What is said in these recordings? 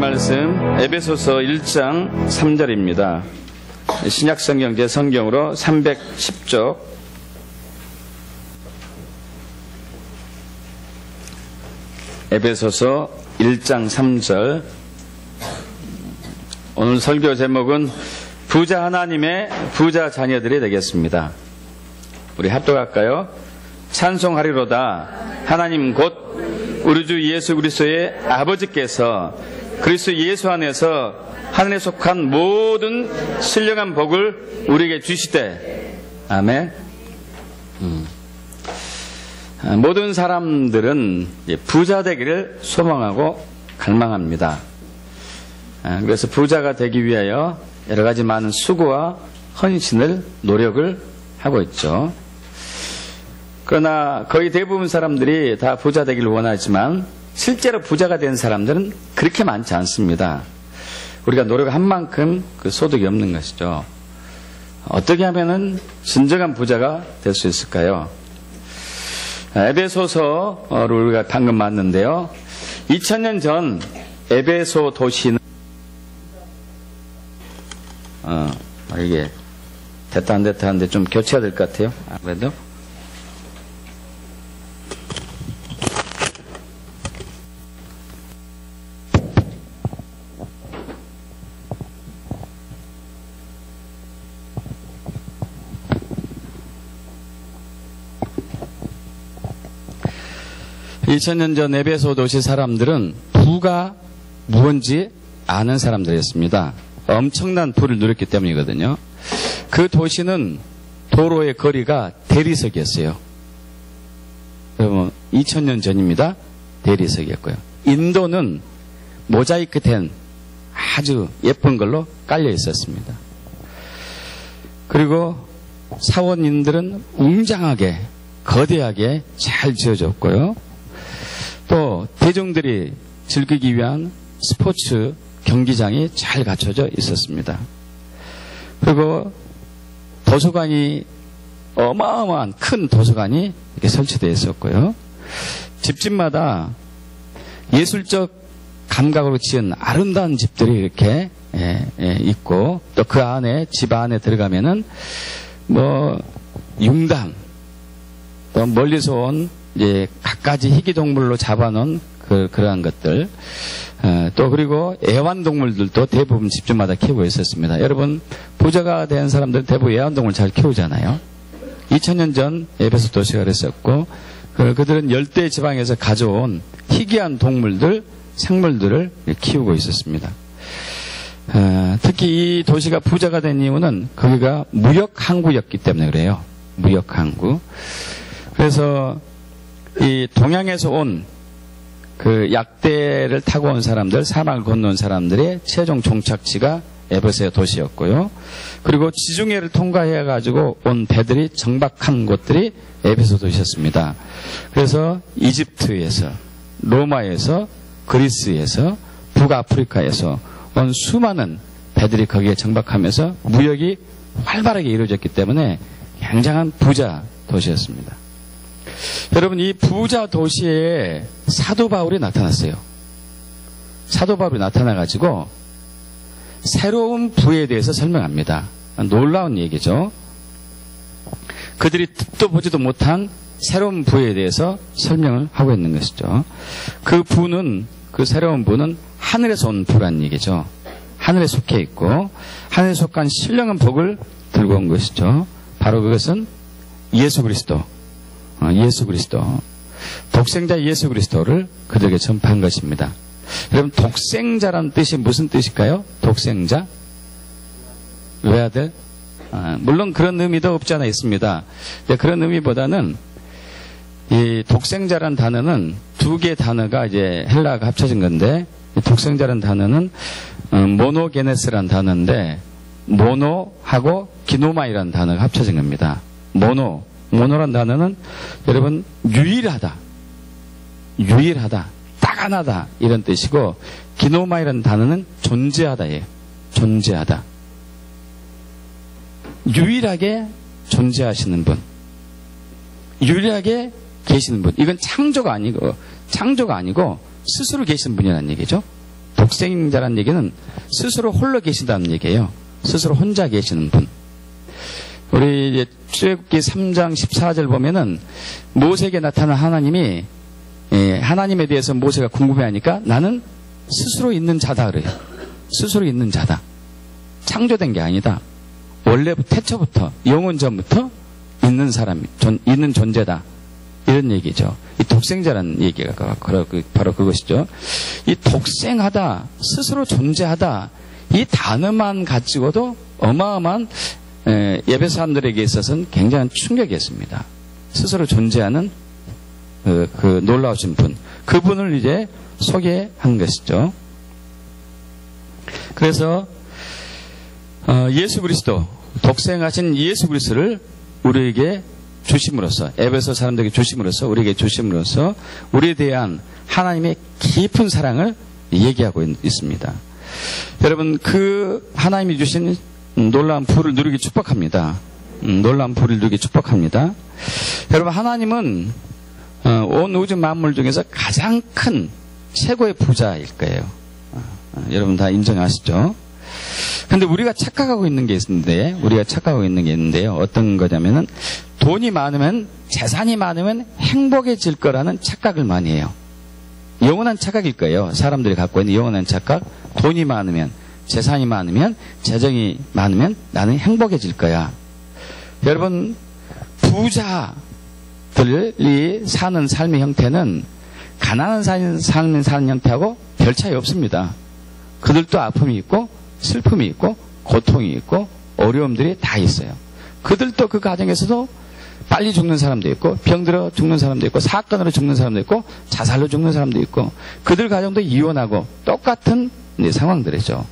말씀 에베소서 1장 3절입니다. 신약성경 제성경으로 310쪽 에베소서 1장 3절. 오늘 설교 제목은 부자 하나님의 부자 자녀들이 되겠습니다. 우리 합독할까요? 찬송하리로다. 하나님 곧 우리 주 예수 그리스도의 아버지께서 그리스도 예수 안에서 하늘에 속한 모든 신령한 복을 우리에게 주시되. 아멘. 모든 사람들은 부자 되기를 소망하고 갈망합니다. 그래서 부자가 되기 위하여 여러 가지 많은 수고와 헌신을 노력을 하고 있죠. 그러나 거의 대부분 사람들이 다 부자 되기를 원하지만 실제로 부자가 된 사람들은 그렇게 많지 않습니다. 우리가 노력한 만큼 그 소득이 없는 것이죠. 어떻게 하면은 진정한 부자가 될 수 있을까요? 에베소서를 우리가 방금 봤는데요. 2000년 전 에베소 도시는 이게 됐다 안 됐다 하는데 좀 교체가 될 것 같아요. 아무래도 2000년 전 에베소 도시 사람들은 부가 무언지 아는 사람들이었습니다. 엄청난 부를 누렸기 때문이거든요. 그 도시는 도로의 거리가 대리석이었어요. 여러분 2000년 전입니다. 대리석이었고요. 인도는 모자이크 된 아주 예쁜 걸로 깔려 있었습니다. 그리고 사원인들은 웅장하게 거대하게 잘 지어졌고요. 또 대중들이 즐기기 위한 스포츠 경기장이 잘 갖춰져 있었습니다. 그리고 도서관이 어마어마한 큰 도서관이 이렇게 설치되어 있었고요. 집집마다 예술적 감각으로 지은 아름다운 집들이 이렇게 있고, 또 그 안에 집 안에 들어가면은 융당, 또 멀리서 온 이제 갖가지 희귀동물로 잡아놓은 그러한 것들, 또 그리고 애완동물들도 대부분 집집마다 키우고 있었습니다. 여러분 부자가 된 사람들은 대부분 애완동물 잘 키우잖아요. 2000년 전 에베소 도시가 그랬었고, 그들은 열대 지방에서 가져온 희귀한 동물들, 생물들을 키우고 있었습니다. 특히 이 도시가 부자가 된 이유는 거기가 무역항구였기 때문에 그래요. 무역항구. 그래서 이 동양에서 온 그 약대를 타고 온 사람들, 사막을 건너온 사람들의 최종 종착지가 에베소 도시였고요. 그리고 지중해를 통과해 가지고 온 배들이 정박한 곳들이 에베소 도시였습니다. 그래서 이집트에서, 로마에서, 그리스에서, 북아프리카에서 온 수많은 배들이 거기에 정박하면서 무역이 활발하게 이루어졌기 때문에 굉장한 부자 도시였습니다. 여러분 이 부자 도시에 사도 바울이 나타났어요. 사도 바울이 나타나가지고 새로운 부에 대해서 설명합니다. 놀라운 얘기죠. 그들이 듣도 보지도 못한 새로운 부에 대해서 설명을 하고 있는 것이죠. 그 부는, 그 새로운 부는 하늘에서 온 부란 얘기죠. 하늘에 속해 있고 하늘에 속한 신령한 복을 들고 온 것이죠. 바로 그것은 예수 그리스도, 독생자 예수 그리스도를 그들에게 전파한 것입니다. 여러분 독생자라는 뜻이 무슨 뜻일까요? 독생자? 외아들? 물론 그런 의미도 없지 않아 있습니다. 그런 의미보다는 이 독생자라는 단어는 두 개의 단어가 이제 헬라어가 합쳐진 건데, 독생자라는 단어는 모노게네스라는 단어인데, 모노하고 기노마이라는 단어가 합쳐진 겁니다. 모노란 단어는 여러분 유일하다, 딱 하나다 이런 뜻이고, 기노마이라는 단어는 존재하다예요. 존재하다. 유일하게 존재하시는 분, 유일하게 계시는 분. 이건 창조가 아니고 스스로 계시는 분이라는 얘기죠. 독생자라는 얘기는 스스로 홀로 계시다는 얘기예요. 스스로 혼자 계시는 분. 우리 이제 출애굽기 3장 14절 보면은 모세에게 나타난 하나님이 하나님에 대해서 모세가 궁금해하니까 나는 스스로 있는 자다 그래요. 스스로 있는 자다. 창조된 게 아니다. 원래부터 태초부터 영원 전부터 있는 사람, 있는 존재다. 이런 얘기죠. 이 독생자라는 얘기가 바로 그것이죠. 이 독생하다, 스스로 존재하다, 이 단어만 가지고도 어마어마한 예배 사람들에게 있어서는 굉장한 충격이었습니다. 스스로 존재하는 그 놀라우신 분, 그분을 이제 소개한 것이죠. 그래서 예수 그리스도, 독생하신 예수 그리스도를 우리에게 주심으로써, 에베소 사람들에게 주심으로써, 우리에게 주심으로써 우리에 대한 하나님의 깊은 사랑을 얘기하고 있습니다. 여러분, 그 하나님이 주신 놀라운 부를 누리기 축복합니다. 놀라운 부를 누리기 축복합니다. 여러분, 하나님은 온 우주 만물 중에서 가장 큰 최고의 부자일 거예요. 여러분 다 인정하시죠? 근데 우리가 착각하고 있는 게 있는데요. 어떤 거냐면은 돈이 많으면, 재산이 많으면 행복해질 거라는 착각을 많이 해요. 영원한 착각일 거예요. 사람들이 갖고 있는 영원한 착각. 돈이 많으면, 재산이 많으면, 재정이 많으면 나는 행복해질 거야. 여러분, 부자들이 사는 삶의 형태는 가난한 사는 형태하고 별 차이 없습니다. 그들도 아픔이 있고 슬픔이 있고 고통이 있고 어려움들이 다 있어요. 그들도 그 가정에서도 빨리 죽는 사람도 있고, 병들어 죽는 사람도 있고, 사건으로 죽는 사람도 있고, 자살로 죽는 사람도 있고, 그들 가정도 이혼하고 똑같은 상황들이죠.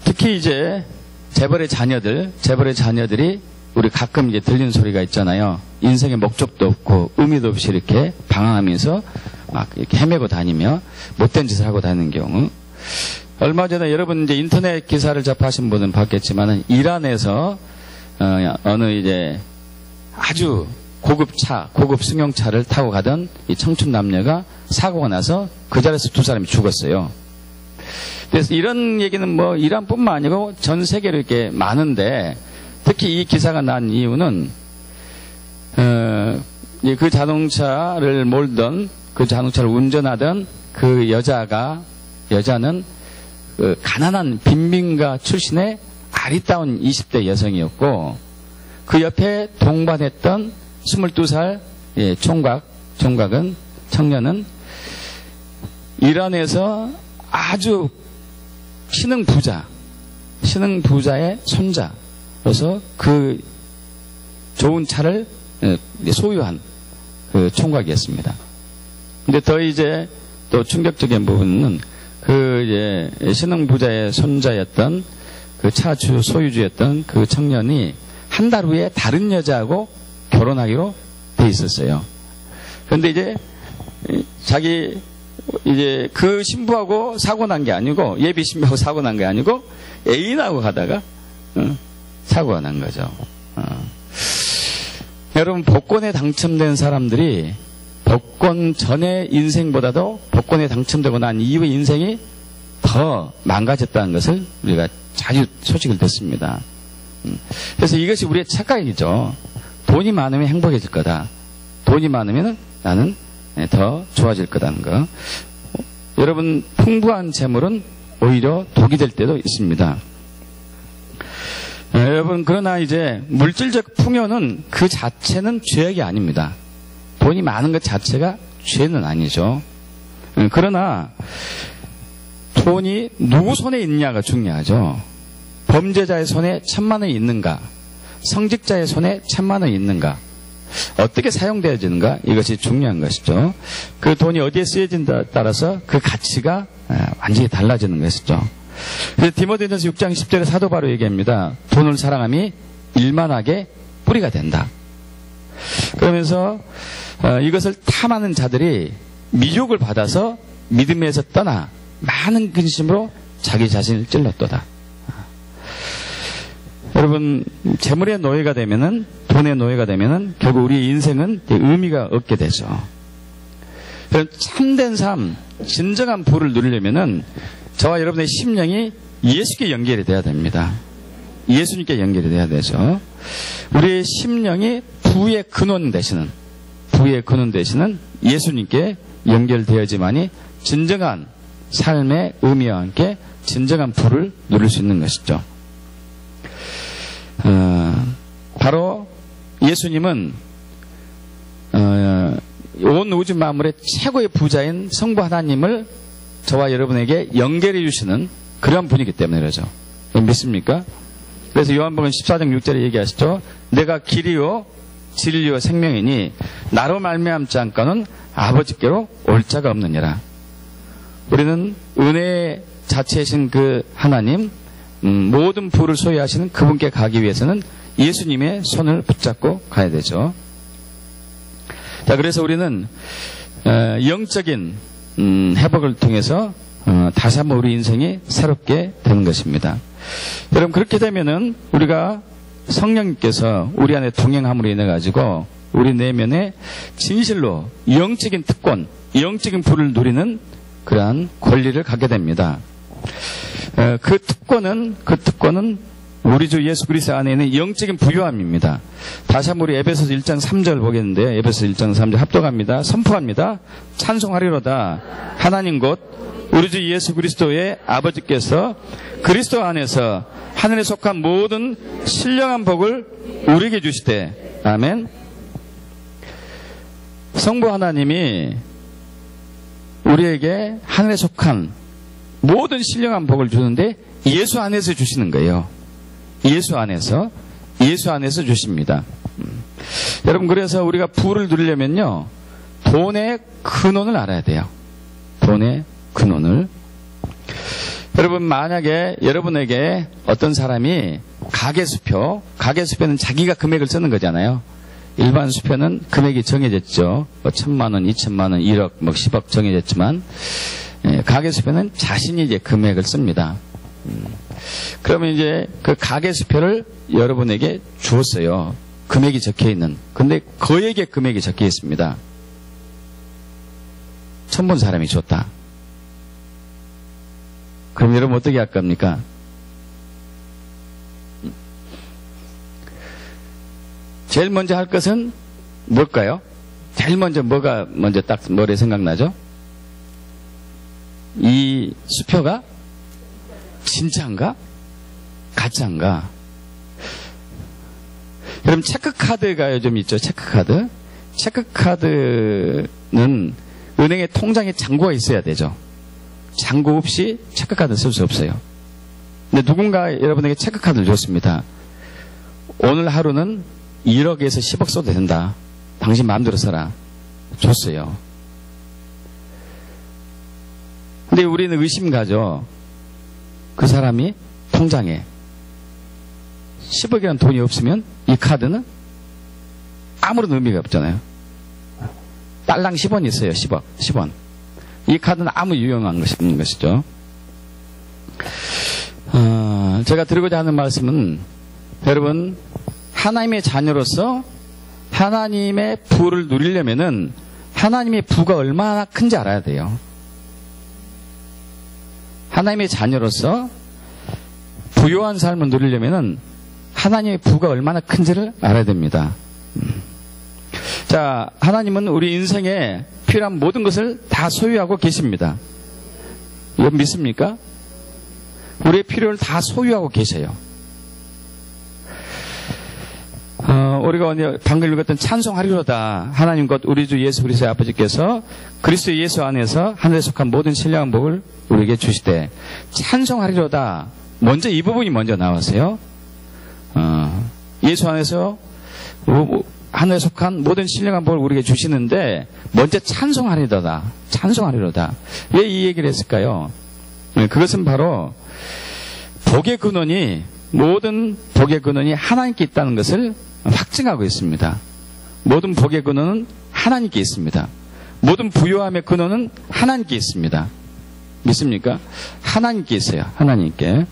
특히 이제 재벌의 자녀들이 우리 가끔 이제 들리는 소리가 있잖아요. 인생의 목적도 없고 의미도 없이 이렇게 방황하면서 막 이렇게 헤매고 다니며 못된 짓을 하고 다니는 경우. 얼마 전에 여러분 이제 인터넷 기사를 접하신 분은 봤겠지만은 이란에서 어느 이제 아주 고급 승용차를 타고 가던 이 청춘 남녀가 사고가 나서 그 자리에서 두 사람이 죽었어요. 그래서 이런 얘기는 뭐 이란뿐만 아니고 전 세계로 이렇게 많은데, 특히 이 기사가 난 이유는 그 자동차를 몰던, 그 자동차를 운전하던 그 여자는 그 가난한 빈민가 출신의 아리따운 20대 여성이었고, 그 옆에 동반했던 22살 청년은 이란에서 아주 신흥 부자의 손자로서 그 좋은 차를 소유한 그 총각이었습니다. 근데 또 충격적인 부분은 그 신흥 부자의 손자였던 그 차 소유주였던 그 청년이 한 달 후에 다른 여자하고 결혼하기로 돼 있었어요. 그런데 그 신부하고 사고 난 게 아니고, 예비 신부하고 사고 난 게 아니고 애인하고 가다가 사고가 난 거죠. 여러분, 복권에 당첨된 사람들이 복권 전의 인생보다도 복권에 당첨되고 난 이후의 인생이 더 망가졌다는 것을 우리가 자주 소식을 듣습니다. 그래서 이것이 우리의 착각이죠. 돈이 많으면 행복해질 거다. 돈이 많으면 나는 더 좋아질 거다는 거. 여러분, 풍부한 재물은 오히려 독이 될 때도 있습니다. 여러분, 그러나 이제 물질적 풍요는 그 자체는 죄악이 아닙니다. 돈이 많은 것 자체가 죄는 아니죠. 그러나 돈이 누구 손에 있냐가 중요하죠. 범죄자의 손에 1,000만 원이 있는가, 성직자의 손에 1,000만 원이 있는가, 어떻게 사용되어지는가, 이것이 중요한 것이죠. 그 돈이 어디에 쓰여진다에 따라서 그 가치가 완전히 달라지는 것이죠. 그래서 디모데전서 6장 10절에 사도 바로 얘기합니다. 돈을 사랑함이 일만하게 뿌리가 된다. 그러면서 이것을 탐하는 자들이 미혹을 받아서 믿음에서 떠나 많은 근심으로 자기 자신을 찔렀도다. 여러분, 재물의 노예가 되면은, 돈의 노예가 되면은, 결국 우리의 인생은 의미가 없게 되죠. 그럼 참된 삶, 진정한 부를 누리려면은, 저와 여러분의 심령이 예수께 연결이 돼야 됩니다. 예수님께 연결이 돼야 되죠. 우리의 심령이 부의 근원 되시는 예수님께 연결되어야지만이 진정한 삶의 의미와 함께 진정한 부를 누릴 수 있는 것이죠. 바로 예수님은 온 우주 만물의 최고의 부자인 성부 하나님을 저와 여러분에게 연결해 주시는 그런 분이기 때문에 그러죠. 믿습니까? 그래서 요한복음 14장 6절에 얘기하시죠. 내가 길이요 진리요 생명이니 나로 말미암지 않고는 아버지께로 올 자가 없느니라. 우리는 은혜 자체이신 그 하나님, 모든 부를 소유하시는 그분께 가기 위해서는 예수님의 손을 붙잡고 가야 되죠. 자, 그래서 우리는 영적인 회복을 통해서 다시 한번 우리 인생이 새롭게 되는 것입니다. 여러분, 그렇게 되면은 우리가 성령님께서 우리 안에 동행함으로 인해 가지고 우리 내면에 진실로 영적인 특권, 영적인 부를 누리는 그러한 권리를 갖게 됩니다. 그 특권은 우리 주 예수 그리스도 안에 있는 영적인 부요함입니다. 다시 한번 우리 에베소서 1장 3절 보겠는데요. 에베소서 1장 3절 합독합니다. 선포합니다. 찬송하리로다. 하나님 곧 우리 주 예수 그리스도의 아버지께서 그리스도 안에서 하늘에 속한 모든 신령한 복을 우리에게 주시되. 아멘. 성부 하나님이 우리에게 하늘에 속한 모든 신령한 복을 주는데 예수 안에서 주시는 거예요. 예수 안에서 주십니다. 여러분, 그래서 우리가 부를 누리려면요, 돈의 근원을 알아야 돼요. 돈의 근원을. 여러분, 만약에 여러분에게 어떤 사람이 가계수표는 자기가 금액을 쓰는 거잖아요. 일반 수표는 금액이 정해졌죠. 1,000만 원, 2,000만 원, 1억, 10억 정해졌지만, 가계수표는 자신이 이제 금액을 씁니다. 그러면 이제 그 가계수표를 여러분에게 주었어요. 금액이 적혀 있는. 근데 그에게 금액이 적혀 있습니다. 처음 본 사람이 줬다. 그럼 여러분 어떻게 할 겁니까? 제일 먼저 할 것은 뭘까요? 제일 먼저 뭐가 먼저 딱 머리에 생각나죠? 이 수표가 진짜인가? 가짜인가? 여러분, 체크카드가 요즘 있죠? 체크카드. 체크카드는 은행에 통장에 잔고가 있어야 되죠. 잔고 없이 체크카드 쓸 수 없어요. 근데 누군가 여러분에게 체크카드를 줬습니다. 오늘 하루는 1억에서 10억 써도 된다. 당신 마음대로 써라. 줬어요. 근데 우리는 의심가죠. 그 사람이 통장에 10억이라는 돈이 없으면 이 카드는 아무런 의미가 없잖아요. 딸랑 10원 있어요. 10원. 이 카드는 아무 유용한 것이 없는 것이죠. 제가 드리고자 하는 말씀은, 여러분, 하나님의 자녀로서 하나님의 부를 누리려면은 하나님의 부가 얼마나 큰지 알아야 돼요. 하나님의 자녀로서 부요한 삶을 누리려면은 하나님의 부가 얼마나 큰지를 알아야 됩니다. 자, 하나님은 우리 인생에 필요한 모든 것을 다 소유하고 계십니다. 여러분 믿습니까? 우리의 필요를 다 소유하고 계셔요. 우리가 방금 읽었던 찬송하리로다. 하나님 곧 우리 주 예수 그리스도의 아버지께서 그리스도 예수 안에서 하늘에 속한 모든 신령한 복을 우리에게 주시되. 찬송하리로다. 먼저 이 부분이 먼저 나왔어요. 예수 안에서 하늘에 속한 모든 신령한 복을 우리에게 주시는데 먼저 찬송하리로다. 찬송하리로다. 왜 이 얘기를 했을까요? 그것은 바로 복의 근원이, 모든 복의 근원이 하나님께 있다는 것을 확증하고 있습니다. 모든 복의 근원은 하나님께 있습니다. 모든 부요함의 근원은 하나님께 있습니다. 믿습니까? 하나님께 있어요. 하나님께.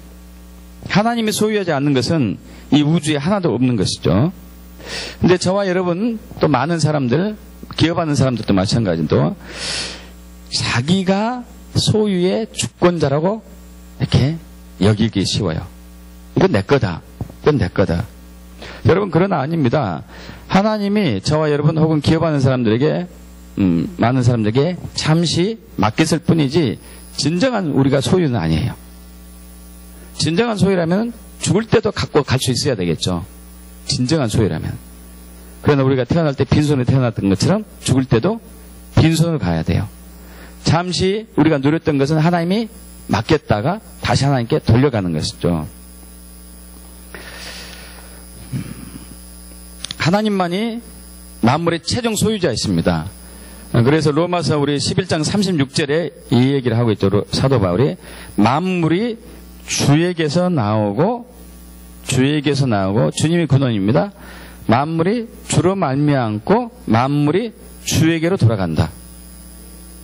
하나님이 소유하지 않는 것은 이 우주에 하나도 없는 것이죠. 근데 저와 여러분 또 많은 사람들, 기업하는 사람들도 마찬가지로 자기가 소유의 주권자라고 이렇게 여기기 쉬워요. 이건 내 거다. 이건 내 거다. 여러분 그러나 아닙니다. 하나님이 저와 여러분 혹은 기업하는 사람들에게 많은 사람들에게 잠시 맡겼을 뿐이지 진정한 우리가 소유는 아니에요. 진정한 소유라면 죽을 때도 갖고 갈 수 있어야 되겠죠. 진정한 소유라면. 그러나 우리가 태어날 때 빈손으로 태어났던 것처럼 죽을 때도 빈손으로 가야 돼요. 잠시 우리가 누렸던 것은 하나님이 맡겼다가 다시 하나님께 돌려가는 것이죠. 하나님만이 만물의 최종 소유자이십니다. 그래서 로마서 우리 11장 36절에 이 얘기를 하고 있죠. 사도 바울이 만물이 주에게서 나오고 주님이 근원입니다. 만물이 주로 말미암고 만물이 주에게로 돌아간다.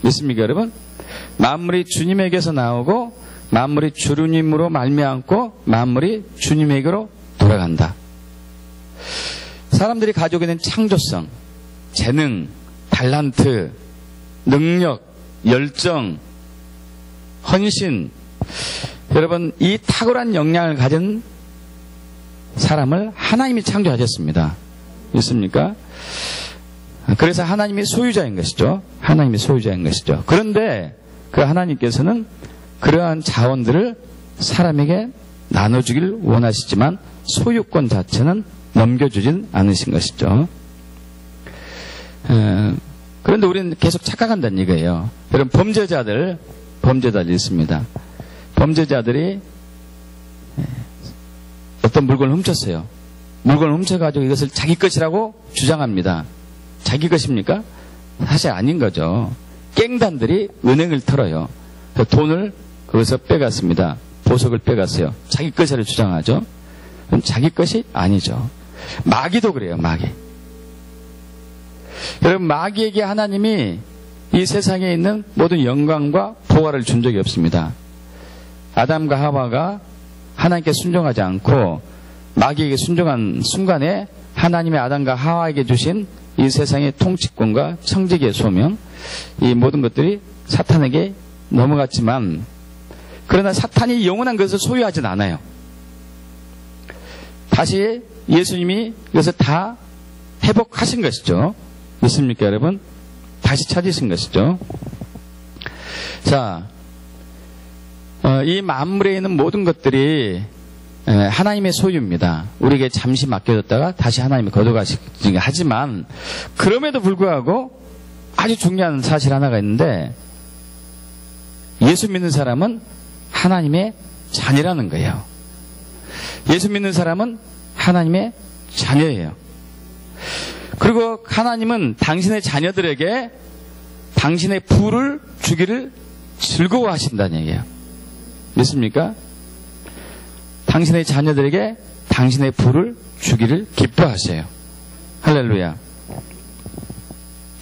믿습니까 여러분? 만물이 주님에게서 나오고 만물이 주님으로 말미암고 만물이 주님에게로 돌아간다. 사람들이 가지고 있는 창조성, 재능, 달란트, 능력, 열정, 헌신, 여러분 이 탁월한 역량을 가진 사람을 하나님이 창조하셨습니다. 믿습니까? 그래서 하나님이 소유자인 것이죠. 하나님이 소유자인 것이죠. 그런데 그 하나님께서는 그러한 자원들을 사람에게 나눠주길 원하시지만 소유권 자체는 넘겨주진 않으신 것이죠. 그런데 우리는 계속 착각한다는 얘기예요. 여러분 범죄자들 있습니다. 범죄자들이 어떤 물건을 훔쳤어요. 물건을 훔쳐가지고 이것을 자기 것이라고 주장합니다. 자기 것입니까? 사실 아닌 거죠. 갱단들이 은행을 털어요. 돈을 거기서 빼갔습니다. 보석을 빼갔어요. 자기 것이라고 주장하죠. 그럼 자기 것이 아니죠. 마귀도 그래요. 마귀. 여러분 마귀에게 하나님이 이 세상에 있는 모든 영광과 보화를 준 적이 없습니다. 아담과 하와가 하나님께 순종하지 않고 마귀에게 순종한 순간에 하나님의 아담과 하와에게 주신 이 세상의 통치권과 청지기의 소명, 이 모든 것들이 사탄에게 넘어갔지만 그러나 사탄이 영원한 것을 소유하진 않아요. 다시 예수님이 이것을 다 회복하신 것이죠. 믿습니까 여러분? 다시 찾으신 것이죠. 자, 이 만물에 있는 모든 것들이 하나님의 소유입니다. 우리에게 잠시 맡겨졌다가 다시 하나님이 거둬가시긴 하지만 그럼에도 불구하고 아주 중요한 사실 하나가 있는데 예수 믿는 사람은 하나님의 자녀라는 거예요. 예수 믿는 사람은 하나님의 자녀예요. 그리고 하나님은 당신의 자녀들에게 당신의 부를 주기를 즐거워하신다는 얘기예요. 믿습니까? 당신의 자녀들에게 당신의 부를 주기를 기뻐하세요. 할렐루야.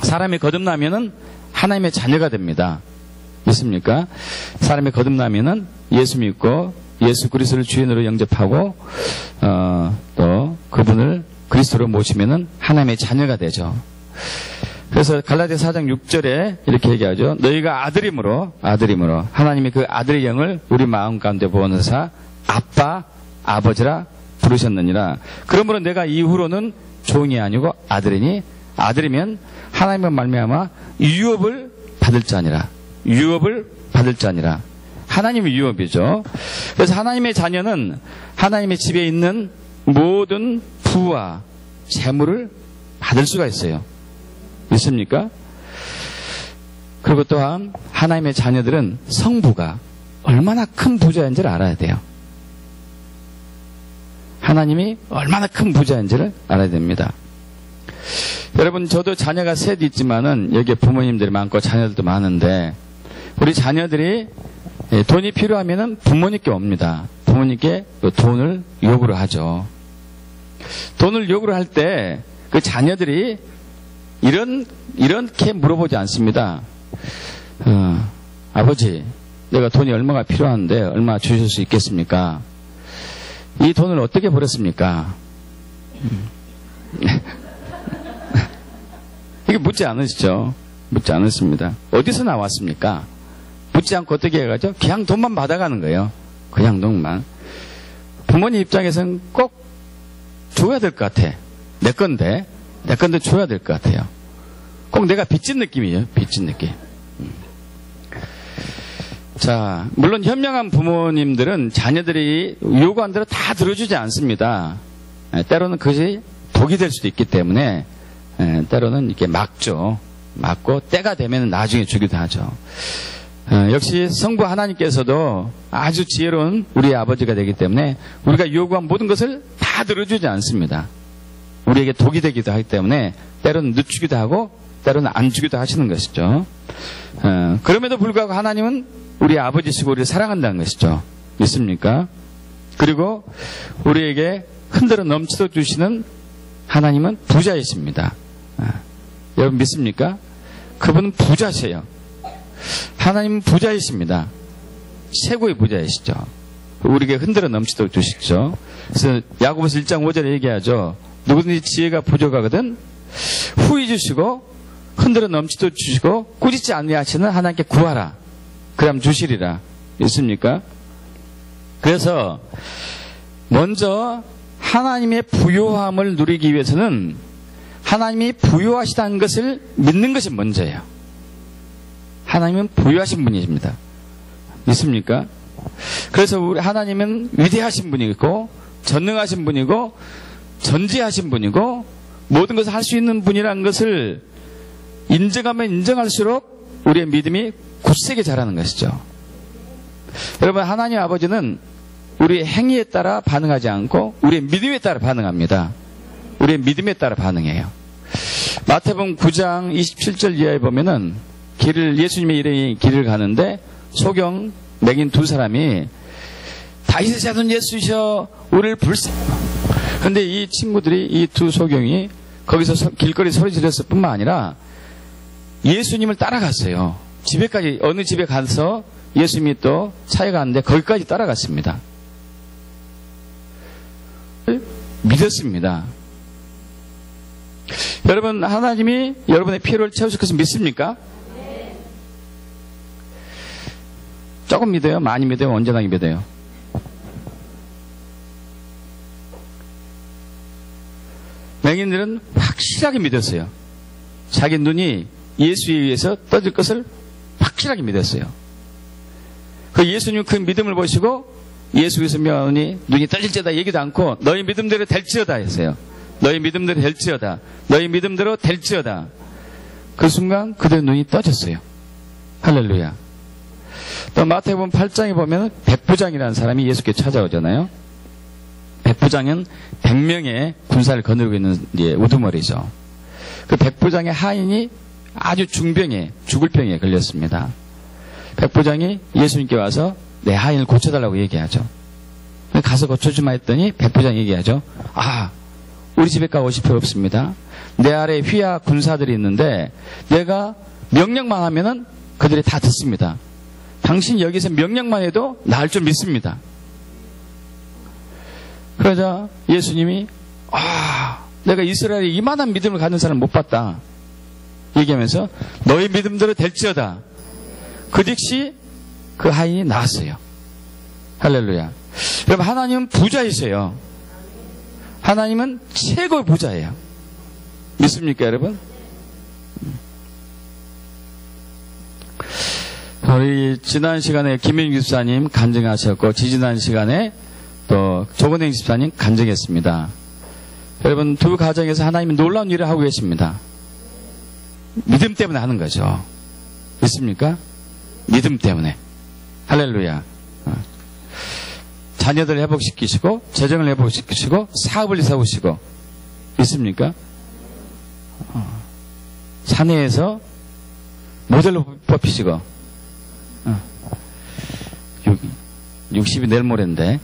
사람이 거듭나면은 하나님의 자녀가 됩니다. 믿습니까? 사람이 거듭나면은 예수 믿고 예수 그리스도를 주인으로 영접하고 또 그분을 그리스도로 모시면은 하나님의 자녀가 되죠. 그래서 갈라디아 4장 6절에 이렇게 얘기하죠. 너희가 아들임으로 하나님이 그 아들의 영을 우리 마음 가운데 부어넣으사 아빠, 아버지라 부르셨느니라. 그러므로 내가 이후로는 종이 아니고 아들이니 아들이면 하나님의 말미암아 유업을 받을 자니라. 유업을 받을 자니라. 하나님의 유업이죠. 그래서 하나님의 자녀는 하나님의 집에 있는 모든 부와 재물을 받을 수가 있어요. 믿습니까? 그리고 또한 하나님의 자녀들은 성부가 얼마나 큰 부자인지를 알아야 돼요. 하나님이 얼마나 큰 부자인지를 알아야 됩니다. 여러분 저도 자녀가 셋 있지만은 여기에 부모님들이 많고 자녀들도 많은데 우리 자녀들이 돈이 필요하면은 부모님께 옵니다. 부모님께 돈을 요구를 하죠. 돈을 요구를 할 때 그 자녀들이 이렇게 물어보지 않습니다. 아버지, 내가 돈이 얼마가 필요한데 얼마 주실 수 있겠습니까? 이 돈을 어떻게 벌었습니까? 이게 묻지 않으시죠? 묻지 않았습니다. 어디서 나왔습니까? 묻지 않고 어떻게 해가죠? 그냥 돈만 받아가는 거예요. 그냥 돈만. 부모님 입장에서는 꼭 줘야 될 것 같아. 내 건데 줘야 될 것 같아요. 꼭 내가 빚진 느낌이에요. 빚진 느낌. 자, 물론 현명한 부모님들은 자녀들이 요구한 대로 다 들어주지 않습니다. 때로는 그것이 독이 될 수도 있기 때문에 때로는 이렇게 막죠. 막고 때가 되면 나중에 주기도 하죠. 역시 성부 하나님께서도 아주 지혜로운 우리 아버지가 되기 때문에 우리가 요구한 모든 것을 다 들어주지 않습니다. 우리에게 독이 되기도 하기 때문에 때로는 늦추기도 하고 때로는 안 주기도 하시는 것이죠. 그럼에도 불구하고 하나님은 우리 아버지시고 우리를 사랑한다는 것이죠. 믿습니까? 그리고 우리에게 흔들어 넘치도록 주시는 하나님은 부자이십니다. 여러분 믿습니까? 그분은 부자세요. 하나님은 부자이십니다. 최고의 부자이시죠. 우리에게 흔들어 넘치도록 주시죠. 그래서 야고보서 1장 5절에 얘기하죠. 누구든지 지혜가 부족하거든 후히 주시고 흔들어 넘치도록 주시고 꾸짖지 아니하시는 하나님께 구하라. 그럼 주시리라. 있습니까? 그래서 먼저 하나님의 부요함을 누리기 위해서는 하나님이 부요하시다는 것을 믿는 것이 먼저예요. 하나님은 부요하신 분이십니다. 믿습니까? 그래서 우리 하나님은 위대하신 분이고 전능하신 분이고 전지하신 분이고 모든 것을 할 수 있는 분이라는 것을 인정하면 인정할수록 우리의 믿음이 굳세게 자라는 것이죠. 여러분, 하나님 아버지는 우리의 행위에 따라 반응하지 않고 우리의 믿음에 따라 반응합니다. 우리의 믿음에 따라 반응해요. 마태복음 9장 27절 이하에 보면은 예수님의 이름이 길을 가는데 소경 맹인 두 사람이 다윗의 자손 예수이셔 우리를 근데 이 친구들이 이 두 소경이 거기서 길거리 소리 지렀을 뿐만 아니라 예수님을 따라갔어요. 집에까지, 어느 집에 가서 예수님이 또 차에 갔는데 거기까지 따라갔습니다. 믿었습니다. 여러분, 하나님이 여러분의 필요를 채우실 것을 믿습니까? 조금 믿어요? 많이 믿어요? 언제나 믿어요? 맹인들은 확실하게 믿었어요. 자기 눈이 예수에 의해서 떠질 것을 확실하게 믿었어요. 그 예수님 그 믿음을 보시고 예수께서 명하니 눈이 떠질지어다 얘기도 않고 너희 믿음대로 될지어다 했어요. 너희 믿음대로 될지어다. 너희 믿음대로 될지어다. 그 순간 그들의 눈이 떠졌어요. 할렐루야. 또 마태복음 8장에 보면 백부장이라는 사람이 예수께 찾아오잖아요. 백부장은 100명의 군사를 거느리고 있는 우두머리죠. 그 백부장의 하인이 아주 중병에, 죽을 병에 걸렸습니다. 백부장이 예수님께 와서 내 하인을 고쳐달라고 얘기하죠. 가서 고쳐주마 했더니 백부장이 얘기하죠. 아, 우리 집에까지 오실 필요 없습니다. 내 아래에 휘하 군사들이 있는데 내가 명령만 하면은 그들이 다 듣습니다. 당신 여기서 명령만 해도 나을 줄 믿습니다. 그러자 예수님이 내가 이스라엘에 이만한 믿음을 가진 사람 못 봤다 얘기하면서 너희 믿음대로 될지어다. 그 즉시 그 하인이 나았어요. 할렐루야. 여러분, 하나님은 부자이세요. 하나님은 최고의 부자예요. 믿습니까, 여러분? 우리 지난 시간에 김민규 집사님 간증하셨고 지지난 시간에 또 조건행 집사님 간증했습니다. 여러분, 두 가정에서 하나님이 놀라운 일을 하고 계십니다. 믿음 때문에 하는 거죠. 믿습니까? 믿음 때문에. 할렐루야. 자녀들을 회복시키시고 재정을 회복시키시고 사업을 세우시고. 믿습니까? 사내에서 모델로 뽑히시고 60이 내일 모레인데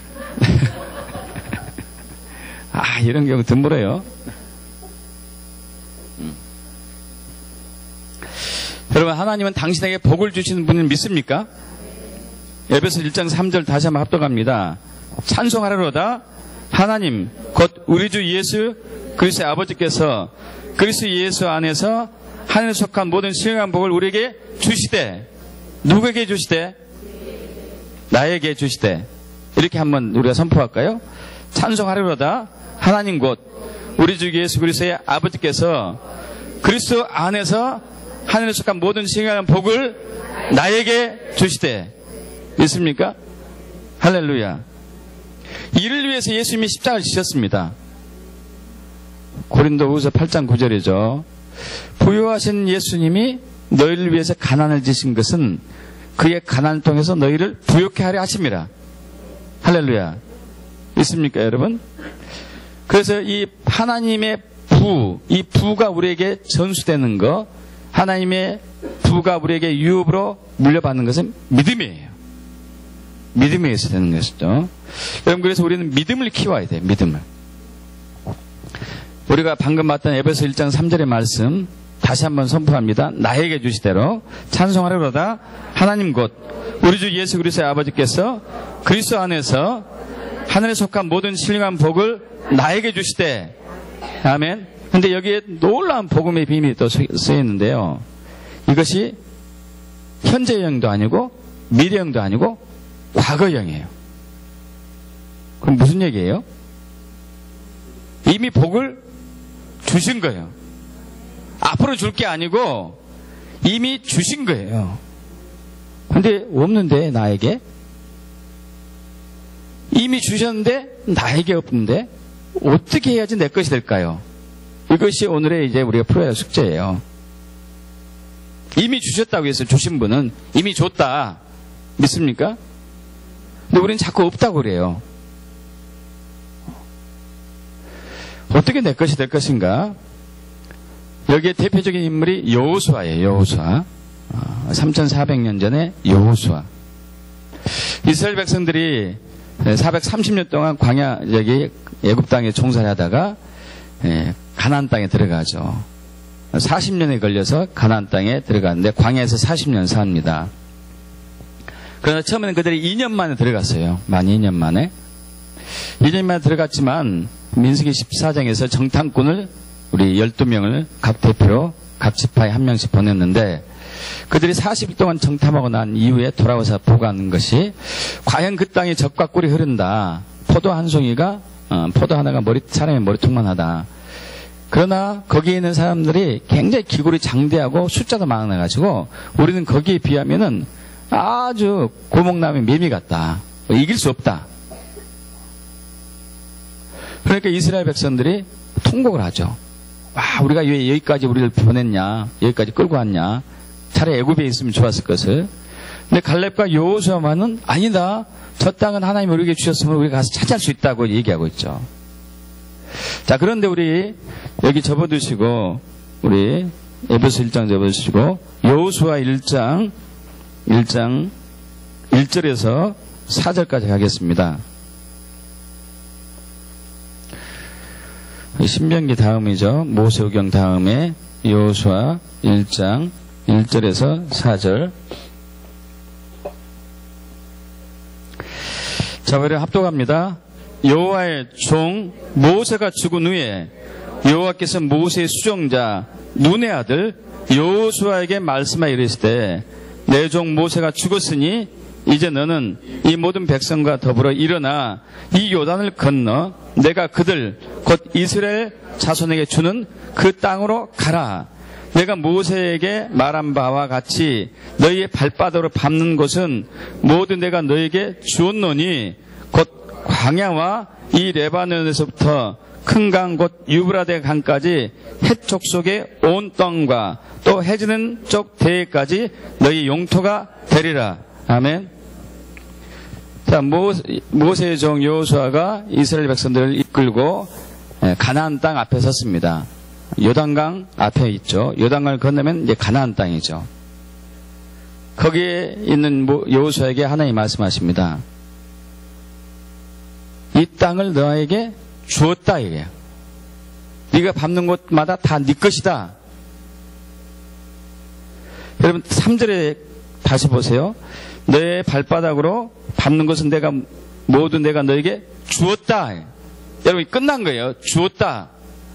이런 경우 드물어요. 여러분, 하나님은 당신에게 복을 주시는 분을 믿습니까? 에베소 1장 3절 다시 한번 합독합니다. 찬송하리로다 하나님 곧 우리 주 예수 그리스도의 아버지께서 그리스도 예수 안에서 하늘에 속한 모든 신령한 복을 우리에게 주시되, 누구에게 주시되? 나에게 주시되. 이렇게 한번 우리가 선포할까요? 찬송하리로다. 하나님 곧 우리 주 예수 그리스도의 아버지께서 그리스도 안에서 하늘에 속한 모든 신령한 복을 나에게 주시되. 믿습니까? 할렐루야. 이를 위해서 예수님이 십자가를 지셨습니다. 고린도후서 8장 9절이죠. 부유하신 예수님이 너희를 위해서 가난을 지신 것은 그의 가난을 통해서 너희를 부유케 하려 하심이라. 할렐루야. 있습니까, 여러분? 그래서 이 하나님의 이 부가 우리에게 전수되는 거, 하나님의 부가 우리에게 유업으로 물려받는 것은 믿음이에요. 믿음에 의해서 되는 것이죠. 여러분, 그래서 우리는 믿음을 키워야 돼요. 믿음을. 우리가 방금 봤던 에베소 1장 3절의 말씀 다시 한번 선포합니다. 나에게 주시대로 찬송하리로다. 하나님 곧 우리 주 예수 그리스도의 아버지께서 그리스도 안에서 하늘에 속한 모든 신령한 복을 나에게 주시되. 아멘. 근데 여기에 놀라운 복음의 비밀이 또 쓰여 있는데요. 이것이 현재형도 아니고 미래형도 아니고 과거형이에요. 그럼 무슨 얘기예요? 이미 복을 주신 거예요. 앞으로 줄 게 아니고 이미 주신 거예요. 근데 없는데, 나에게? 이미 주셨는데 나에게 없는데 어떻게 해야지 내 것이 될까요? 이것이 오늘의 이제 우리가 풀어야 할 숙제예요. 이미 주셨다고 해서 주신 분은 이미 줬다. 믿습니까? 근데 우리는 자꾸 없다고 그래요. 어떻게 내 것이 될 것인가? 여기에 대표적인 인물이 여호수아예요. 여호수아. 3400년 전에 여호수아. 이스라엘 백성들이 430년 동안 광야, 여기 애굽 땅에 종살이 하다가 가나안 땅에 들어가죠. 40년에 걸려서 가나안 땅에 들어갔는데 광야에서 40년 삽니다. 그러나 처음에는 그들이 2년 만에 들어갔어요. 만 2년 만에. 2년 만에 들어갔지만 민수기 14장에서 정탐꾼을 우리 12명을 각 대표로 각 지파에 한 명씩 보냈는데, 그들이 40일 동안 정탐하고 난 이후에 돌아와서 보고하는 것이, 과연 그 땅에 젖과 꿀이 흐른다. 포도 한 송이가, 포도 하나가 사람의 머리통만 하다. 그러나 거기에 있는 사람들이 굉장히 기골이 장대하고 숫자도 많아가지고 우리는 거기에 비하면은 아주 고목나무의 매미 같다. 이길 수 없다. 그러니까 이스라엘 백성들이 통곡을 하죠. 와, 우리가 왜 여기까지 우리를 보냈냐, 여기까지 끌고 왔냐, 차라리 애굽에 있으면 좋았을 것을. 근데 갈렙과 여호수아만은 아니다, 저 땅은 하나님이 우리에게 주셨으면 우리가 가서 차지할 수 있다고 얘기하고 있죠. 자, 그런데 우리 여기 접어두시고, 우리 에베소 1장 접어두시고 여호수아 1장 1절에서 4절까지 가겠습니다. 신명기 다음이죠. 모세오경 다음에 여호수아 1장 1절에서 4절. 자, 우리 합독합니다. 여호와의 종 모세가 죽은 후에 여호와께서 모세의 수종자 눈의 아들 여호수아에게 말씀하여 이르시되, 내 종 모세가 죽었으니 이제 너는 이 모든 백성과 더불어 일어나 이 요단을 건너 내가 그들 곧 이스라엘 자손에게 주는 그 땅으로 가라. 내가 모세에게 말한 바와 같이 너희의 발바닥으로 밟는 곳은 모두 내가 너희에게 주었노니 곧 광야와 이 레바논에서부터 큰 강 곧 유브라데 강까지 해쪽 속의 온 땅과 또 해지는 쪽 대해까지 너희 용토가 되리라. 아멘. 자, 모세의 종 여호수아가 이스라엘 백성들을 이끌고 가나안 땅 앞에 섰습니다. 요단강 앞에 있죠. 요단강을 건너면 이제 가나안 땅이죠. 거기에 있는 여호수아에게 하나님이 말씀하십니다. 이 땅을 너에게 주었다 이래요. 네가 밟는 곳마다 다 네 것이다. 여러분 3절에 다시 보세요. 내 발바닥으로 밟는 것은 모두 내가 너에게 주었다. 여러분 끝난 거예요. 주었다.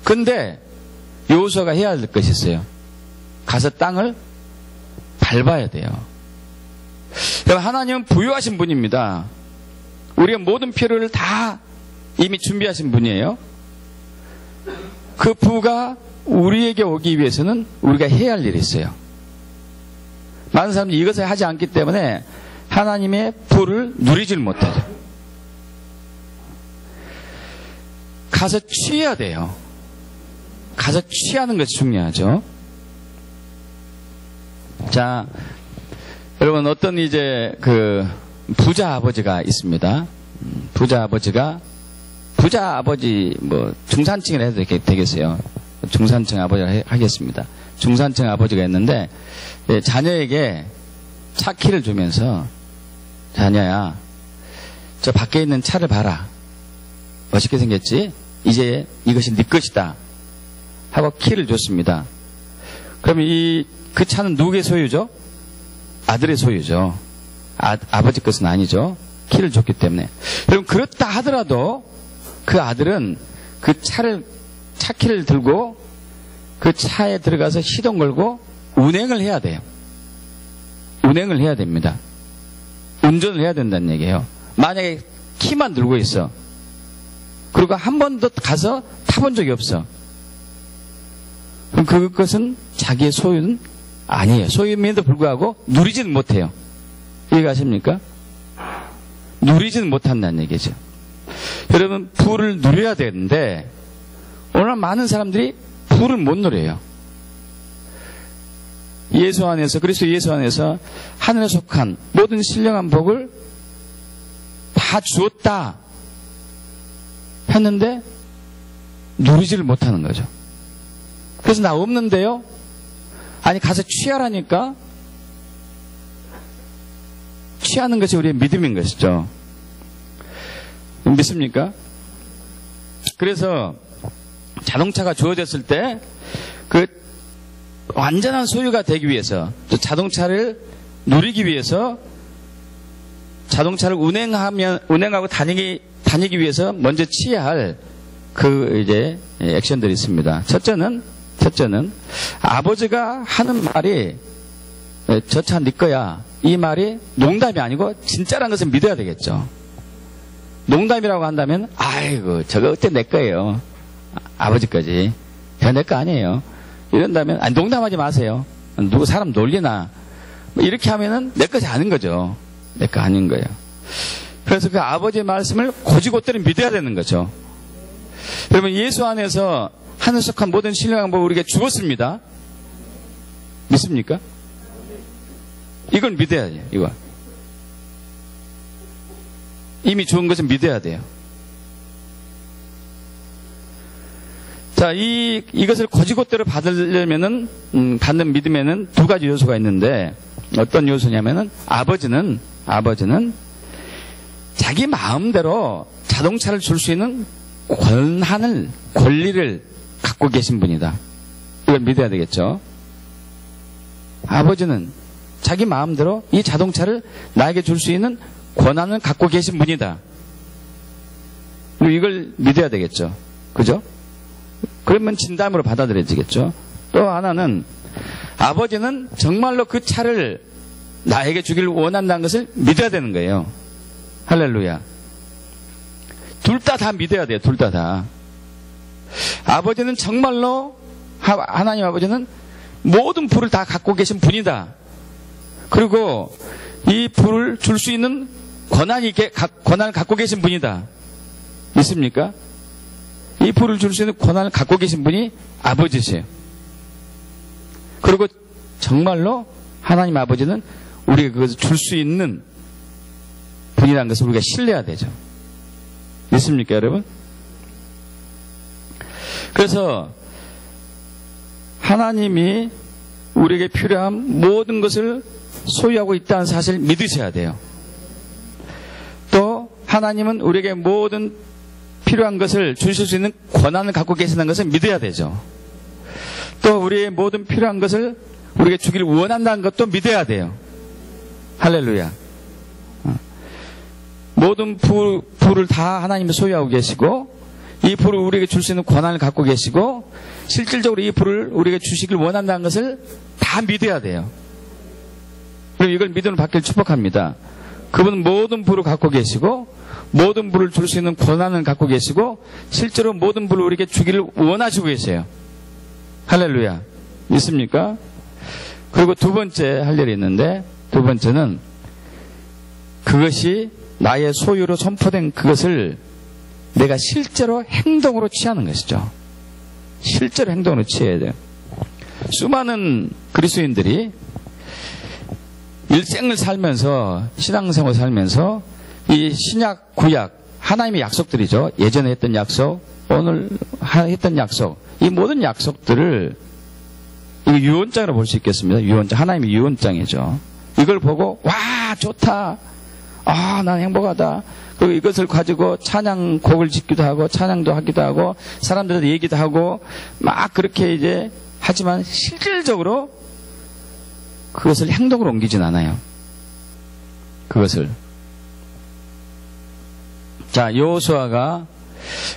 근데 여호수아가 해야 할 것이 있어요. 가서 땅을 밟아야 돼요. 하나님은 부유하신 분입니다. 우리가 모든 필요를 다 이미 준비하신 분이에요. 그 부가 우리에게 오기 위해서는 우리가 해야 할 일이 있어요. 많은 사람들이 이것을 하지 않기 때문에 하나님의 부를 누리질 못하죠. 가서 취해야 돼요. 가서 취하는 것이 중요하죠. 자, 여러분 어떤 이제 그 부자 아버지가 있습니다. 부자 아버지 뭐 중산층이라 해도 되겠어요. 중산층 아버지라 하겠습니다. 중산층 아버지가 있는데 자녀에게 차 키를 주면서 자녀야 저 밖에 있는 차를 봐라. 멋있게 생겼지? 이제 이것이 네 것이다. 하고 키를 줬습니다. 그러면 그 차는 누구의 소유죠? 아들의 소유죠. 아버지 것은 아니죠. 키를 줬기 때문에. 여러분 그렇다 하더라도 그 아들은 그 차 키를 들고 그 차에 들어가서 시동 걸고 운행을 해야 돼요. 운행을 해야 됩니다. 운전을 해야 된다는 얘기예요. 만약에 키만 들고 있어. 그리고 한 번도 가서 타본 적이 없어. 그럼 그것은 자기의 소유는 아니에요. 소유임에도 불구하고 누리지는 못해요. 이해가십니까? 누리지는 못한다는 얘기죠. 여러분 부를 누려야 되는데 오늘 많은 사람들이 부를 못 누려요. 예수 안에서 그리스도 예수 안에서 하늘에 속한 모든 신령한 복을 다 주었다 했는데 누리지를 못하는 거죠. 그래서 나 없는데요? 아니 가서 취하라니까 취하는 것이 우리의 믿음인 것이죠. 믿습니까? 그래서 자동차가 주어졌을 때 그 완전한 소유가 되기 위해서 또 자동차를 누리기 위해서 자동차를 운행하고 다니기 위해서 먼저 취해야 할 그 이제 액션들이 있습니다. 첫째는 아버지가 하는 말이 저 차 네 거야. 이 말이 농담이 아니고 진짜라는 것을 믿어야 되겠죠. 농담이라고 한다면 아이고 저거 어때 내 거예요. 아버지까지. 저 내 거 아니에요. 이런다면 아니 농담하지 마세요. 누구 사람 놀리나. 뭐 이렇게 하면은 내 것이 아닌 거죠. 내 거 아닌 거예요. 그래서 그 아버지의 말씀을 고지고대로 믿어야 되는 거죠. 여러분 예수 안에서 하늘 속한 모든 신령한 복을 우리에게 주었습니다. 믿습니까? 이걸 믿어야지. 이거 이미 좋은 것은 믿어야 돼요. 자, 이것을 거지것대로 받으려면은, 받는 믿음에는 두 가지 요소가 있는데, 어떤 요소냐면은, 아버지는 자기 마음대로 자동차를 줄 수 있는 권리를 갖고 계신 분이다. 이걸 믿어야 되겠죠. 아버지는 자기 마음대로 이 자동차를 나에게 줄 수 있는 권한을 갖고 계신 분이다. 이걸 믿어야 되겠죠. 그죠? 그러면 진담으로 받아들여지겠죠. 또 하나는 아버지는 정말로 그 차를 나에게 주기를 원한다는 것을 믿어야 되는 거예요. 할렐루야. 둘 다 믿어야 돼요. 둘 다. 아버지는 정말로 하나님 아버지는 모든 부를 다 갖고 계신 분이다. 그리고 이 부를 줄 수 있는 권한을 갖고 계신 분이다. 믿습니까? 이 부를 줄 수 있는 권한을 갖고 계신 분이 아버지세요. 그리고 정말로 하나님 아버지는 우리가 그것을 줄 수 있는 분이라는 것을 우리가 신뢰해야 되죠. 믿습니까, 여러분? 그래서 하나님이 우리에게 필요한 모든 것을 소유하고 있다는 사실을 믿으셔야 돼요. 또 하나님은 우리에게 모든 필요한 것을 주실 수 있는 권한을 갖고 계시다는 것을 믿어야 되죠. 또 우리의 모든 필요한 것을 우리에게 주기를 원한다는 것도 믿어야 돼요. 할렐루야. 모든 부를 다 하나님이 소유하고 계시고 이 불을 우리에게 줄 수 있는 권한을 갖고 계시고 실질적으로 이 불을 우리에게 주시길 원한다는 것을 다 믿어야 돼요. 그리고 이걸 믿음으로 받기를 축복합니다. 그분은 모든 불을 갖고 계시고 모든 불을 줄 수 있는 권한을 갖고 계시고 실제로 모든 불을 우리에게 주기를 원하시고 계세요. 할렐루야. 믿습니까? 그리고 두 번째 할 일이 있는데, 두 번째는 그것이 나의 소유로 선포된 그것을 내가 실제로 행동으로 취하는 것이죠. 실제로 행동으로 취해야 돼요. 수많은 그리스도인들이 일생을 살면서, 신앙생활 살면서 이 신약, 구약, 하나님의 약속들이죠. 예전에 했던 약속, 오늘 했던 약속, 이 모든 약속들을 이거 유언장으로 볼 수 있겠습니다. 유언장, 하나님의 유언장이죠. 이걸 보고 와 좋다, 아 난 행복하다. 그리고 이것을 가지고 찬양곡을 짓기도 하고 찬양도 하기도 하고 사람들한테 얘기도 하고 막 그렇게 이제 하지만 실질적으로 그것을 행동으로 옮기진 않아요. 그것을. 자, 여호수아가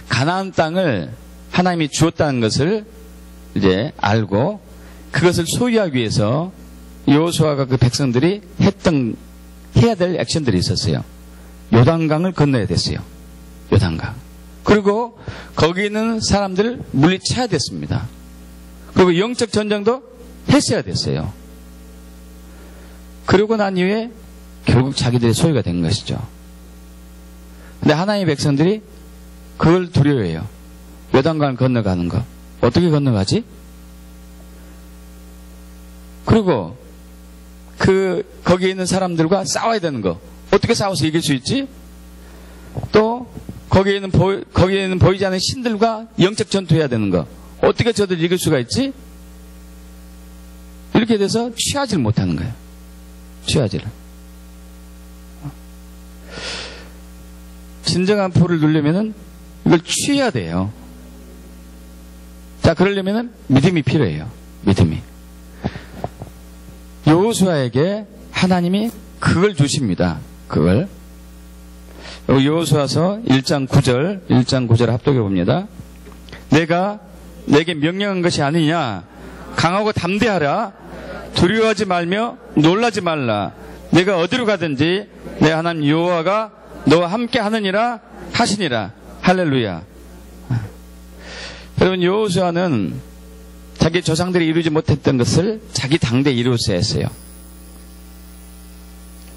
가나안 땅을 하나님이 주었다는 것을 이제 알고 그것을 소유하기 위해서 여호수아가 그 백성들이 해야 될 액션들이 있었어요. 요단강을 건너야 됐어요. 요단강. 그리고 거기 있는 사람들을 물리쳐야 됐습니다. 그리고 영적 전쟁도 했어야 됐어요. 그러고 난 이후에 결국 자기들의 소유가 된 것이죠. 근데 하나님의 백성들이 그걸 두려워해요. 요단강을 건너가는 거. 어떻게 건너가지? 그리고 거기에 있는 사람들과 싸워야 되는 거. 어떻게 싸워서 이길 수 있지? 또 거기에는 보이지 않는 신들과 영적 전투해야 되는 거. 어떻게 저들 이길 수가 있지? 이렇게 돼서 취하지를 못하는 거예요. 취하지를. 진정한 불을 누르면은 이걸 취해야 돼요. 자, 그러려면은 믿음이 필요해요. 믿음이. 여호수아에게 하나님이 그걸 주십니다. 그걸. 여호수아서 1장 9절 합독해 봅니다. 내가 내게 명령한 것이 아니냐. 강하고 담대하라. 두려워하지 말며 놀라지 말라. 내가 어디로 가든지 내 하나님 여호와가 너와 함께 하느니라 하시니라. 할렐루야. 여러분, 여호수아는 자기 조상들이 이루지 못했던 것을 자기 당대에 이루어야 했어요.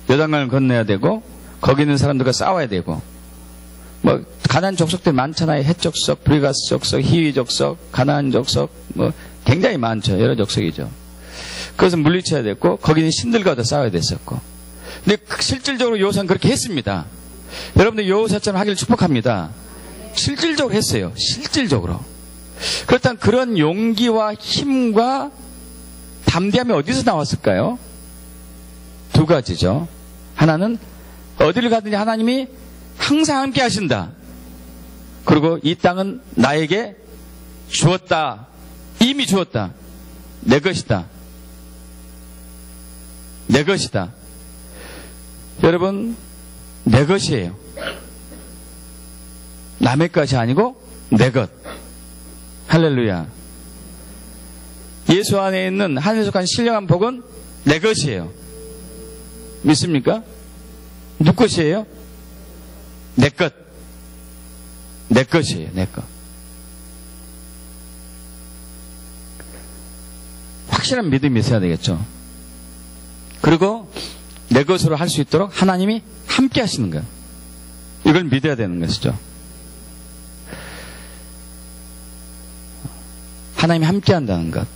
요단강을 건너야 되고 거기 있는 사람들과 싸워야 되고 뭐 가나안 족속들 많잖아요. 헷 족속, 브리가스 족속, 히위 족속, 가나안 족속 뭐 굉장히 많죠. 여러 족속이죠. 그것은 물리쳐야 됐고 거기 있는 신들과도 싸워야 됐었고. 근데 실질적으로 여호수아는 그렇게 했습니다. 여러분들 여호수아처럼 하기를 축복합니다. 실질적으로 했어요. 실질적으로. 그렇다면 그런 용기와 힘과 담대함이 어디서 나왔을까요? 두 가지죠. 하나는 어디를 가든지 하나님이 항상 함께 하신다. 그리고 이 땅은 나에게 주었다. 이미 주었다. 내 것이다. 내 것이다. 여러분, 내 것이에요. 남의 것이 아니고 내 것. 할렐루야. 예수 안에 있는 하늘에 속한 신령한 복은 내 것이에요. 믿습니까? 누구 것이에요? 내 것. 내 것이에요. 내 것. 확실한 믿음이 있어야 되겠죠. 그리고 내 것으로 할 수 있도록 하나님이 함께 하시는 거예요. 이걸 믿어야 되는 것이죠. 하나님이 함께 한다는 것.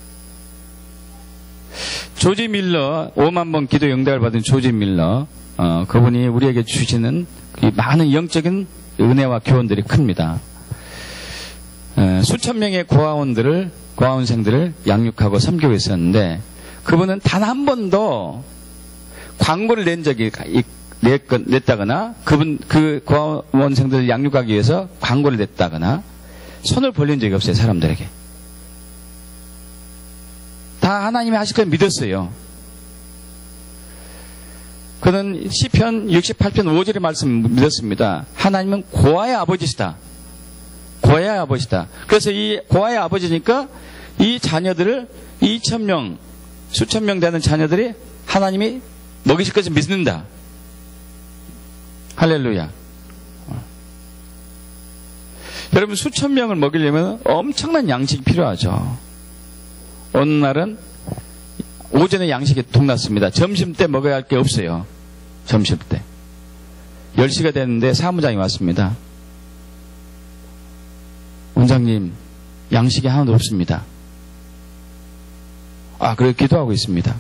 조지 밀러, 5만 번 기도 응답을 받은 조지 밀러, 그분이 우리에게 주시는 많은 영적인 은혜와 교훈들이 큽니다. 수천 명의 고아원생들을 양육하고 섬기고 있었는데, 그분은 단 한 번도 광고를 낸 적이 냈다거나, 그 고아원생들을 양육하기 위해서 광고를 냈다거나, 손을 벌린 적이 없어요, 사람들에게. 다 하나님이 하실 걸 믿었어요. 그는 시편 68편 5절의 말씀 믿었습니다. 하나님은 고아의 아버지시다. 고아의 고아의 아버지다. 그래서 이 고아의 아버지니까 이 자녀들을 2,000명, 수천 명 되는 자녀들이 하나님이 먹이실 것을 믿는다. 할렐루야. 여러분, 수천 명을 먹이려면 엄청난 양식이 필요하죠. 어느 날은 오전에 양식이 동났습니다. 점심 때 먹어야 할 게 없어요. 점심 때. 10시가 됐는데 사무장이 왔습니다. 원장님, 양식이 하나도 없습니다. 그래 기도하고 있습니다.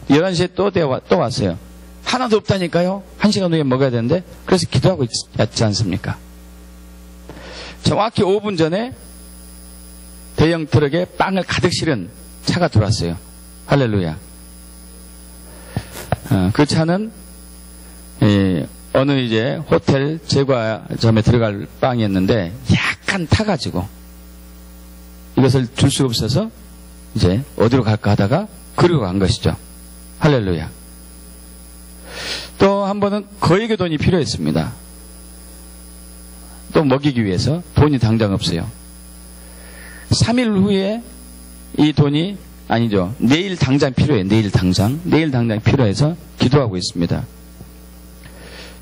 11시에 또 왔어요. 하나도 없다니까요. 1시간 후에 먹어야 되는데, 그래서 기도하고 있지 않습니까? 정확히 5분 전에 대형 트럭에 빵을 가득 실은 차가 들어왔어요. 할렐루야. 그 차는 어느 이제 호텔 제과점에 들어갈 빵이었는데 약간 타가지고 이것을 줄 수가 없어서 이제 어디로 갈까 하다가 그리고 간 것이죠. 할렐루야. 또 한 번은 거액의 돈이 필요했습니다. 또 먹이기 위해서 돈이 당장 없어요. 3일 후에 이 돈이 아니죠. 내일 당장 필요해요. 내일 당장 필요해서 기도하고 있습니다.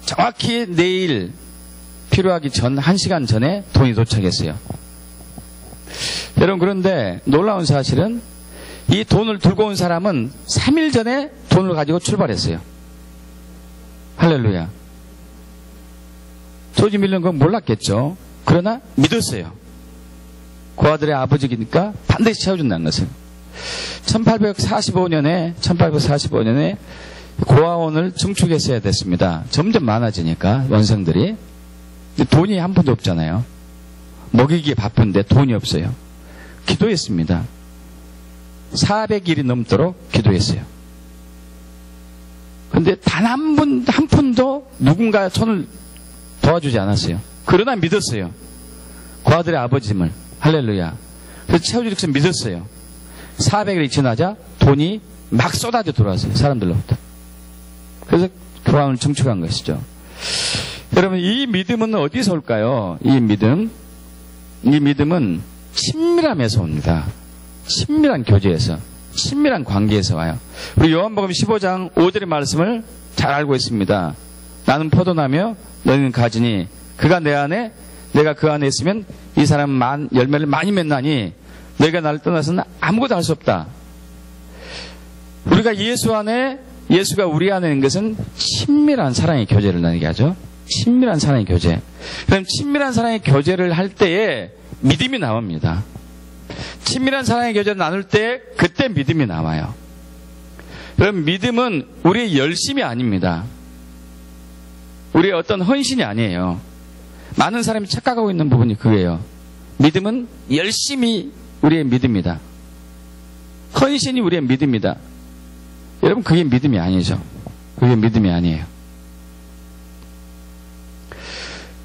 정확히 내일 필요하기 전 1시간 전에 돈이 도착했어요. 여러분, 그런데 놀라운 사실은 이 돈을 들고 온 사람은 3일 전에 돈을 가지고 출발했어요. 할렐루야. 조지 밀는 건 몰랐겠죠. 그러나 믿었어요. 그 아들의 아버지니까 반드시 채워준다는 것을. 1845년에 고아원을 증축했어야 됐습니다. 점점 많아지니까 원생들이. 근데 돈이 한 푼도 없잖아요. 먹이기에 바쁜데 돈이 없어요. 기도했습니다. 400일이 넘도록 기도했어요. 근데 단 한 푼도 누군가 손을 도와주지 않았어요. 그러나 믿었어요. 그 아들의 아버짐을. 할렐루야. 그래서 채워줄 것을 믿었어요. 400일이 지나자 돈이 막 쏟아져 들어왔어요. 사람들로부터. 그래서 교황을 증축한 것이죠. 여러분, 이 믿음은 어디서 올까요? 이 믿음은 친밀함에서 옵니다. 친밀한 교제에서, 친밀한 관계에서 와요. 우리 요한복음 15장 5절의 말씀을 잘 알고 있습니다. 나는 포도나며 너희는 가지니 그가 내 안에 내가 그 안에 있으면 이 사람은 열매를 많이 맺나니 너희가 나를 떠나서는 아무것도 할 수 없다. 우리가 예수 안에, 예수가 우리 안에 있는 것은 친밀한 사랑의 교제를 나누게 하죠. 친밀한 사랑의 교제. 그럼 친밀한 사랑의 교제를 할 때에 믿음이 나옵니다. 친밀한 사랑의 교제를 나눌 때 그때 믿음이 나와요. 그럼 믿음은 우리의 열심이 아닙니다. 우리의 어떤 헌신이 아니에요. 많은 사람이 착각하고 있는 부분이 그거예요. 믿음은 열심이 우리의 믿음이다. 헌신이 우리의 믿음이다. 여러분, 그게 믿음이 아니죠. 그게 믿음이 아니에요.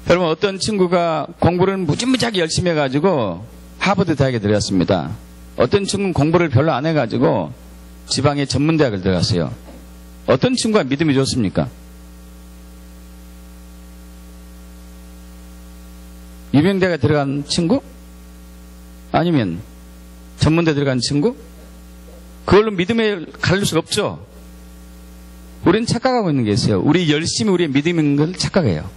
여러분, 어떤 친구가 공부를 무지무지하게 열심히 해가지고 하버드 대학에 들어갔습니다. 어떤 친구는 공부를 별로 안 해가지고 지방의 전문대학을 들어갔어요. 어떤 친구가 믿음이 좋습니까? 유명대학에 들어간 친구? 아니면 전문대 들어간 친구? 그걸로 믿음에 가릴 수가 없죠. 우리는 착각하고 있는 게 있어요. 우리 열심히 우리의 믿음인 걸 착각해요.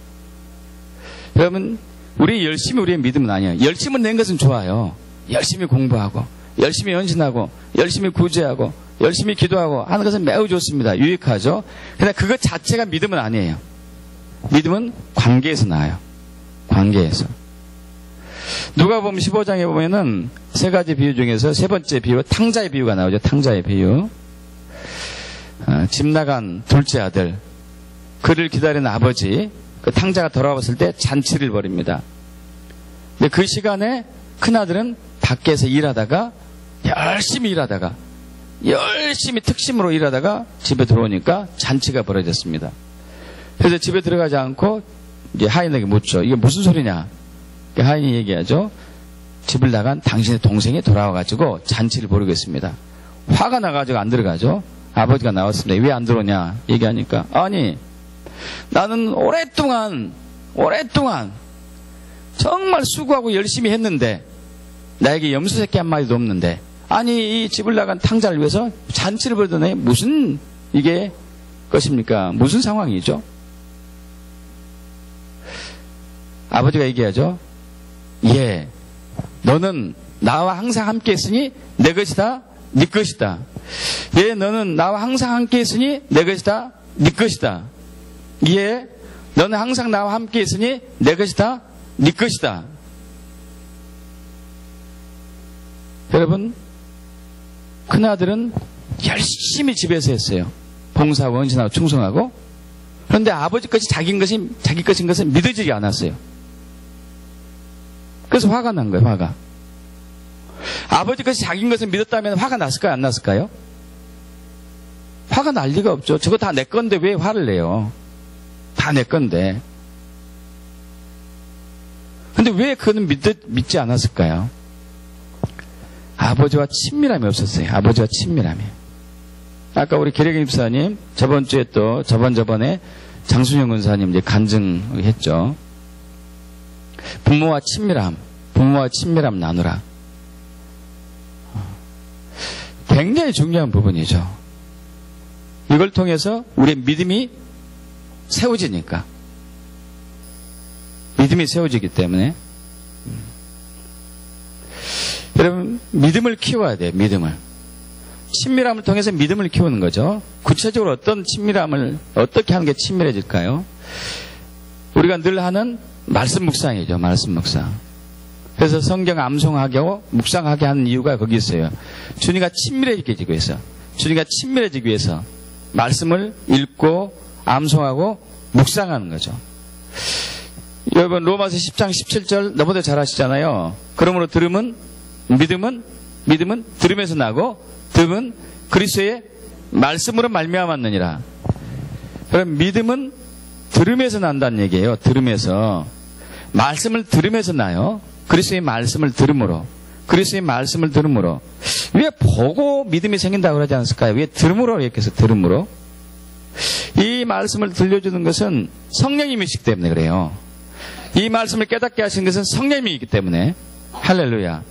여러분, 우리 열심히 우리의 믿음은 아니에요. 열심을 낸 것은 좋아요. 열심히 공부하고, 열심히 헌신하고, 열심히 구제하고, 열심히 기도하고 하는 것은 매우 좋습니다. 유익하죠. 그러나 그것 자체가 믿음은 아니에요. 믿음은 관계에서 나와요. 관계에서. 누가복음 15장에 보면은 세 가지 비유 중에서 세 번째 비유, 탕자의 비유가 나오죠. 탕자의 비유. 집 나간 둘째 아들, 그를 기다리는 아버지, 그 탕자가 돌아왔을 때 잔치를 벌입니다. 근데 그 시간에 큰아들은 밖에서 일하다가 열심히 특심으로 일하다가 집에 들어오니까 잔치가 벌어졌습니다. 그래서 집에 들어가지 않고 이제 하인에게 묻죠. 이게 무슨 소리냐? 하인이 얘기하죠. 집을 나간 당신의 동생이 돌아와가지고 잔치를 벌이고 있습니다. 화가 나가지고 안 들어가죠. 아버지가 나왔습니다. 왜 안 들어오냐? 얘기하니까, 아니, 나는 오랫동안 정말 수고하고 열심히 했는데 나에게 염소 새끼 한 마리도 없는데 아니 이 집을 나간 탕자를 위해서 잔치를 벌더니 무슨 이게 것입니까? 무슨 상황이죠? 아버지가 얘기하죠. 예, 너는 나와 항상 함께 했으니 내 것이다, 네 것이다. 예, 너는 나와 항상 함께 했으니 내 것이다, 네 것이다. 예, 너는 항상 나와 함께 했으니 내 것이다, 네 것이다. 여러분, 큰아들은 열심히 집에서 했어요. 봉사하고 헌신하고 충성하고. 그런데 아버지 것이 자기 것인 것은 믿어지지 않았어요. 그래서 화가 난 거예요, 화가. 아버지 것이 자기인 것을 믿었다면 화가 났을까요, 안 났을까요? 화가 날 리가 없죠. 저거 다 내 건데 왜 화를 내요? 다 내 건데. 근데 왜 그는 믿지 않았을까요? 아버지와 친밀함이 없었어요. 아버지와 친밀함이. 아까 우리 기레기 집사님 저번 주에 또 저번에 장순영 군사님 이제 간증했죠. 부모와 친밀함 나누라. 굉장히 중요한 부분이죠. 이걸 통해서 우리의 믿음이 세워지니까. 믿음이 세워지기 때문에. 여러분, 믿음을 키워야 돼요, 믿음을. 친밀함을 통해서 믿음을 키우는 거죠. 구체적으로 어떤 친밀함을, 어떻게 하는 게 친밀해질까요? 우리가 늘 하는 말씀 묵상이죠, 말씀 묵상. 그래서 성경 암송하게 하고 묵상하게 하는 이유가 거기 있어요. 주님과 친밀해지기 위해서. 주님과 친밀해지기 위해서 말씀을 읽고 암송하고 묵상하는 거죠. 여러분, 로마서 10장 17절 너무들 잘 아시잖아요. 그러므로 믿음은 들음에서 나고 들음은 그리스도의 말씀으로 말미암았느니라. 그럼 믿음은 들음에서 난다는 얘기예요. 들음에서. 말씀을 들음에서 나요. 그리스도의 말씀을 들음으로. 그리스도의 말씀을 들음으로. 왜 보고 믿음이 생긴다고 그러지 않았을까요? 왜 들음으로 이렇게 해서 들음으로? 이 말씀을 들려주는 것은 성령님이시기 때문에 그래요. 이 말씀을 깨닫게 하신 것은 성령님이기 때문에. 할렐루야.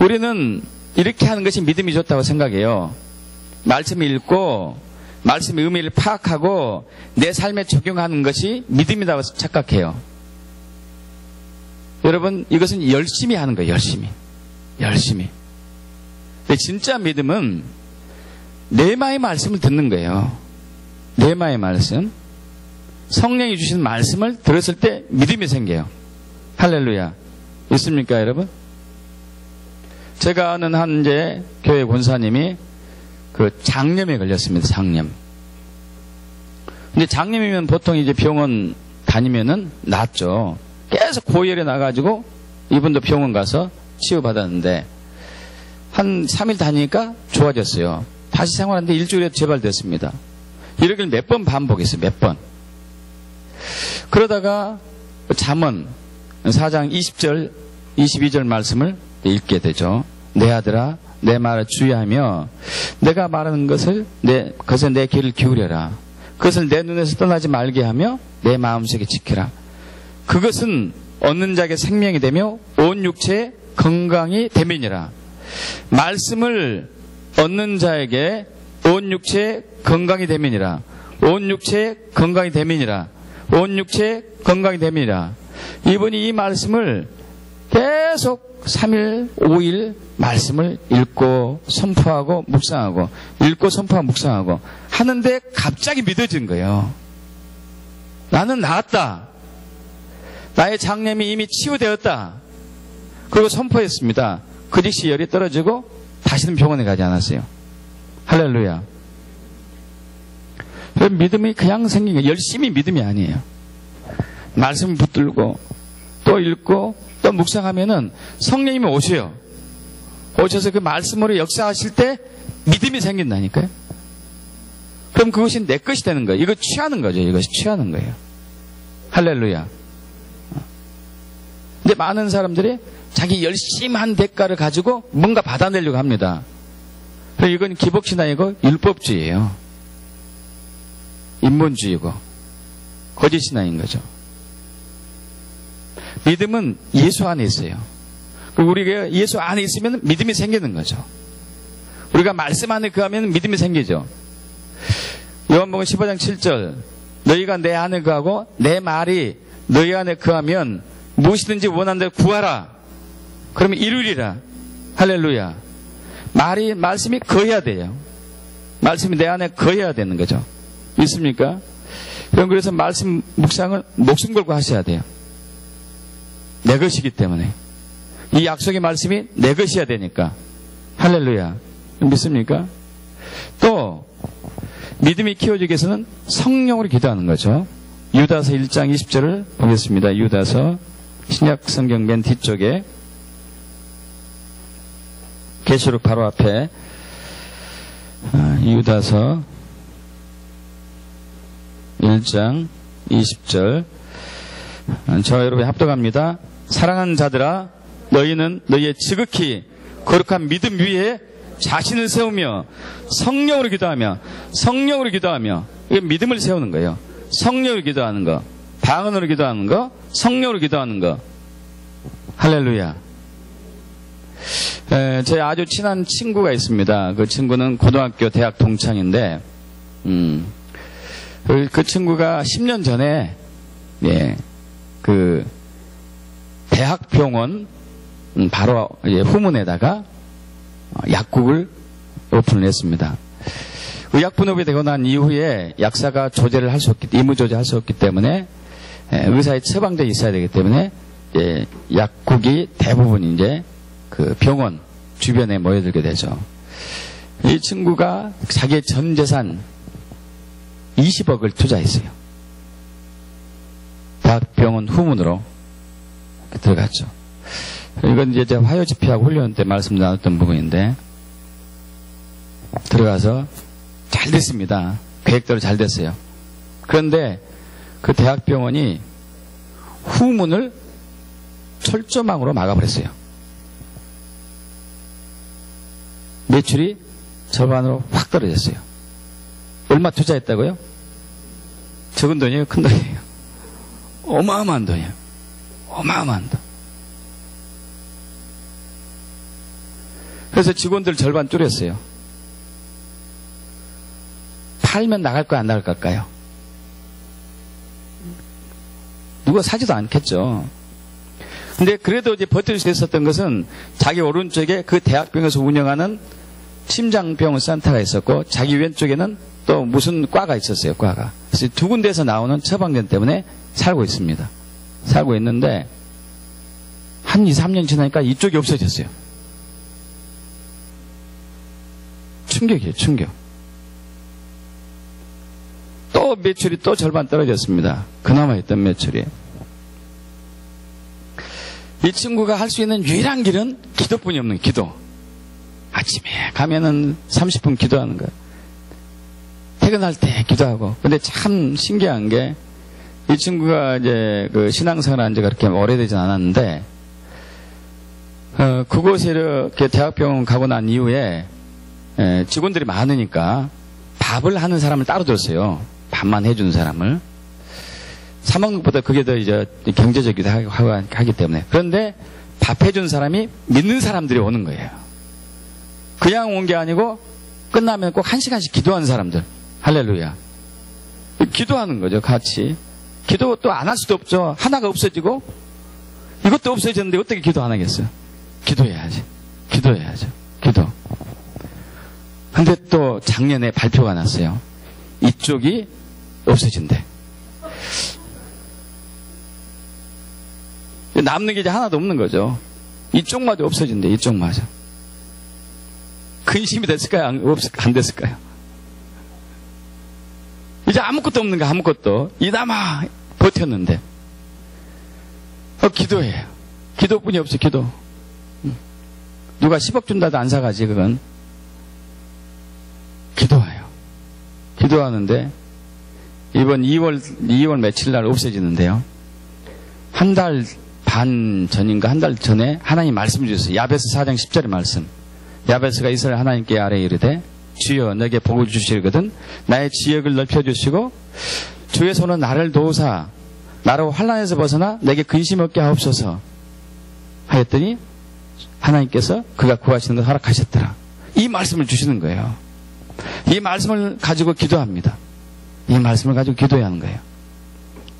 우리는 이렇게 하는 것이 믿음이 좋다고 생각해요. 말씀을 읽고 말씀의 의미를 파악하고 내 삶에 적용하는 것이 믿음이라고 착각해요. 여러분, 이것은 열심히 하는 거예요. 열심히. 근데 진짜 믿음은 뇌마의 말씀을 듣는 거예요. 뇌마의 말씀. 성령이 주신 말씀을 들었을 때 믿음이 생겨요. 할렐루야. 있습니까, 여러분? 제가 아는 한 이제 교회 권사님이 그 장염에 걸렸습니다. 장염. 근데 장염이면 보통 이제 병원 다니면은 낫죠. 계속 고열이 나가지고 이분도 병원 가서 치유받았는데 한 3일 다니니까 좋아졌어요. 다시 생활하는데 일주일에 재발됐습니다. 이러길 몇 번 반복했어요. 몇 번. 그러다가 잠언 4장 20절 22절 말씀을 읽게 되죠. 내 아들아 내 말을 주의하며 내가 말하는 것을 그것에 내 귀를 기울여라. 그것을 내 눈에서 떠나지 말게 하며 내 마음속에 지켜라. 그것은 얻는 자에게 생명이 되며 온 육체의 건강이 됨이니라. 말씀을 얻는 자에게 온 육체의 건강이 됨이니라. 온 육체의 건강이 됨이니라. 온 육체의 건강이 됨이니라. 이분이 이 말씀을 계속 3일, 5일 말씀을 읽고 선포하고 묵상하고 읽고 선포하고 묵상하고 하는데 갑자기 믿어진 거예요. 나는 나았다. 나의 장염이 이미 치유되었다. 그리고 선포했습니다. 그 즉시 열이 떨어지고 다시는 병원에 가지 않았어요. 할렐루야. 믿음이 그냥 생긴 게 열심히 믿음이 아니에요. 말씀을 붙들고 또 읽고 또 묵상하면은 성령님이 오셔요. 오셔서 그 말씀으로 역사하실 때 믿음이 생긴다니까요. 그럼 그것이 내 것이 되는 거예요. 이거 취하는 거죠. 이것이 취하는 거예요. 할렐루야. 근데 많은 사람들이 자기 열심히 한 대가를 가지고 뭔가 받아내려고 합니다. 그래서 이건 기복신앙이고 율법주의예요. 인본주의고 거짓신앙인 거죠. 믿음은 예수 안에 있어요. 그리고 우리가 예수 안에 있으면 믿음이 생기는 거죠. 우리가 말씀 안에 거하면 믿음이 생기죠. 요한복음 15장 7절 너희가 내 안에 거하고 내 말이 너희 안에 거하면 무엇이든지 원하는 대로 구하라. 그러면 이루리라. 할렐루야. 말씀이 거해야 돼요. 말씀이 내 안에 거해야 되는 거죠. 믿습니까? 그래서 말씀 묵상을 목숨 걸고 하셔야 돼요. 내 것이기 때문에. 이 약속의 말씀이 내 것이어야 되니까. 할렐루야. 믿습니까? 또 믿음이 키워지기 위해서는 성령으로 기도하는 거죠. 유다서 1장 20절을 보겠습니다. 유다서 신약 성경 맨 뒤쪽에 계시록 바로 앞에 유다서 1장 20절 저와 여러분이 합독합니다. 사랑하는 자들아 너희는 너희의 지극히 거룩한 믿음 위에 자신을 세우며 성령으로 기도하며 이게 믿음을 세우는 거예요. 성령으로 기도하는 거, 방언으로 기도하는 거, 성령으로 기도하는 거. 할렐루야. 제 아주 친한 친구가 있습니다. 그 친구는 고등학교, 대학 동창인데, 그 친구가 10년 전에, 그, 대학병원, 바로 후문에다가 약국을 오픈을 했습니다. 의약분업이 되고 난 이후에 약사가 조제를 할 수 없기, 의무 조제할 수 없기 때문에, 의사의 처방전이 있어야 되기 때문에, 약국이 대부분 이제 그 병원 주변에 모여들게 되죠. 이 친구가 자기의 전 재산 20억을 투자했어요. 대학병원 후문으로 들어갔죠. 이건 이제 제가 화요집회하고 훈련 때 말씀 나눴던 부분인데, 들어가서 잘 됐습니다. 계획대로 잘 됐어요. 그런데 그 대학병원이 후문을 철조망으로 막아버렸어요. 매출이 절반으로 확 떨어졌어요. 얼마 투자했다고요? 적은 돈이에요? 큰 돈이에요? 어마어마한 돈이에요. 어마어마한 돈. 그래서 직원들 절반 줄였어요. 팔면 나갈 거야, 안 나갈 걸까요? 누가 사지도 않겠죠. 근데 그래도 이제 버틸 수 있었던 것은 자기 오른쪽에 그 대학병원에서 운영하는 심장병원 센터가 있었고, 자기 왼쪽에는 또 무슨 과가 있었어요, 과가. 그래서 두 군데에서 나오는 처방전 때문에 살고 있습니다. 살고 있는데, 한 2, 3년 지나니까 이쪽이 없어졌어요. 충격이에요, 충격. 또 매출이 또 절반 떨어졌습니다. 그나마 있던 매출이. 이 친구가 할 수 있는 유일한 길은 기도뿐이 없는 기도. 아침에 가면은 30분 기도하는 거예요. 퇴근할 때 기도하고. 근데 참 신기한 게, 이 친구가 이제 그 신앙생활 한 지가 그렇게 오래되진 않았는데, 그곳에 이렇게 대학병원 가고 난 이후에, 직원들이 많으니까 밥을 하는 사람을 따로 뒀어요. 밥만 해주는 사람을. 사먹는 것보다 그게 더 이제 경제적이기도 하기 때문에. 그런데 밥 해준 사람이 믿는 사람들이 오는 거예요. 그냥 온 게 아니고 끝나면 꼭 1시간씩 기도하는 사람들. 할렐루야. 기도하는 거죠, 같이. 기도 또 안 할 수도 없죠. 하나가 없어지고 이것도 없어졌는데 어떻게 기도 안 하겠어요? 기도해야지. 기도해야죠. 기도. 근데 또 작년에 발표가 났어요. 이쪽이 없어진대. 남는 게 이제 하나도 없는 거죠. 이쪽마저 없어진대, 이쪽마저. 근심이 됐을까요? 안 됐을까요? 이제 아무것도 없는 거, 아무것도. 이나마 버텼는데. 기도해요. 기도뿐이 없어, 기도. 누가 10억 준다도 안 사가지, 그건. 기도해요. 기도하는데, 이번 2월 며칠 날 없어지는데요. 한 달 반 전인가 한 달 전에 하나님 말씀 주셨어요. 야베스 4장 10절의 말씀. 야베스가 이스라엘 하나님께 아뢰 이르되 주여 내게 복을 주시거든 나의 지역을 넓혀주시고 주의 손은 나를 도우사 나로 환난에서 벗어나 내게 근심 없게 하옵소서 하였더니 하나님께서 그가 구하시는 것을 허락하셨더라. 이 말씀을 주시는 거예요. 이 말씀을 가지고 기도합니다. 이 말씀을 가지고 기도해야 하는 거예요.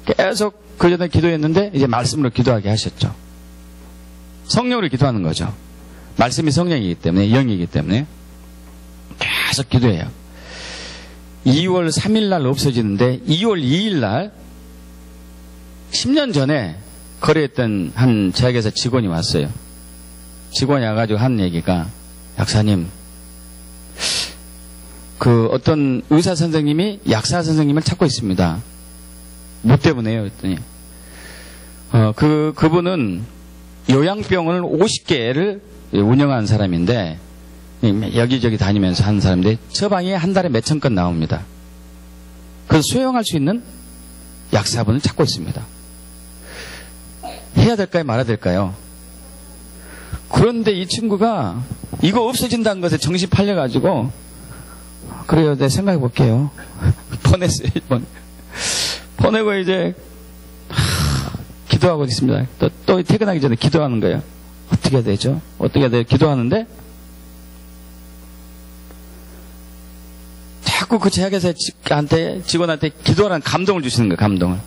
계속 그 전에 기도했는데 이제 말씀으로 기도하게 하셨죠. 성령으로 기도하는 거죠. 말씀이 성령이기 때문에, 영이기 때문에 계속 기도해요. 2월 3일 날 없어지는데 2월 2일 날 10년 전에 거래했던 한 제약회사 직원이 왔어요. 직원이 와가지고 한 얘기가, 약사님, 그 어떤 의사 선생님이 약사 선생님을 찾고 있습니다. 뭐 때문에요? 그랬더니 그분은 요양병원을 50개를 운영하는 사람인데 여기저기 다니면서 하는 사람인데 처방이 한 달에 몇천 건 나옵니다. 그래서 수용할 수 있는 약사분을 찾고 있습니다. 해야 될까요? 말아야 될까요? 그런데 이 친구가 이거 없어진다는 것에 정신 팔려가지고, 그래요, 내 생각해 볼게요. 보냈어요. 보내고 이제 기도하고 있습니다. 또 퇴근하기 전에 기도하는 거예요. 어떻게 해야 되죠? 어떻게 해야 돼요? 기도하는데 자꾸 그 제약회사 직원한테 기도하라는 감동을 주시는 거예요. 감동을.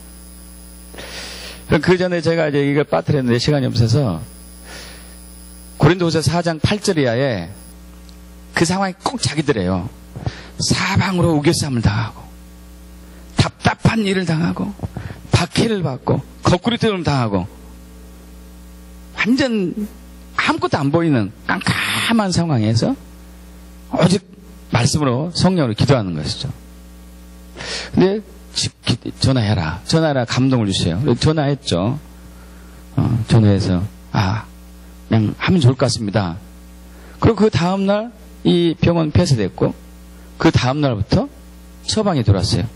그 전에 제가 이제 이걸 빠뜨렸는데 시간이 없어서 고린도후서 4장 8절 이하에 그 상황이 꼭 자기들이에요. 사방으로 우겨쌈을 당하고 답답한 일을 당하고 박해를 받고 거꾸리뜨림을 당하고 완전 아무것도 안 보이는 깜깜한 상황에서 오직 말씀으로 성령으로 기도하는 것이죠. 근데 전화해라 감동을 주세요. 전화했죠. 전화해서 그냥 하면 좋을 것 같습니다. 그리고 그 다음날 이 병원 폐쇄됐고 그 다음날부터 처방이 들어왔어요.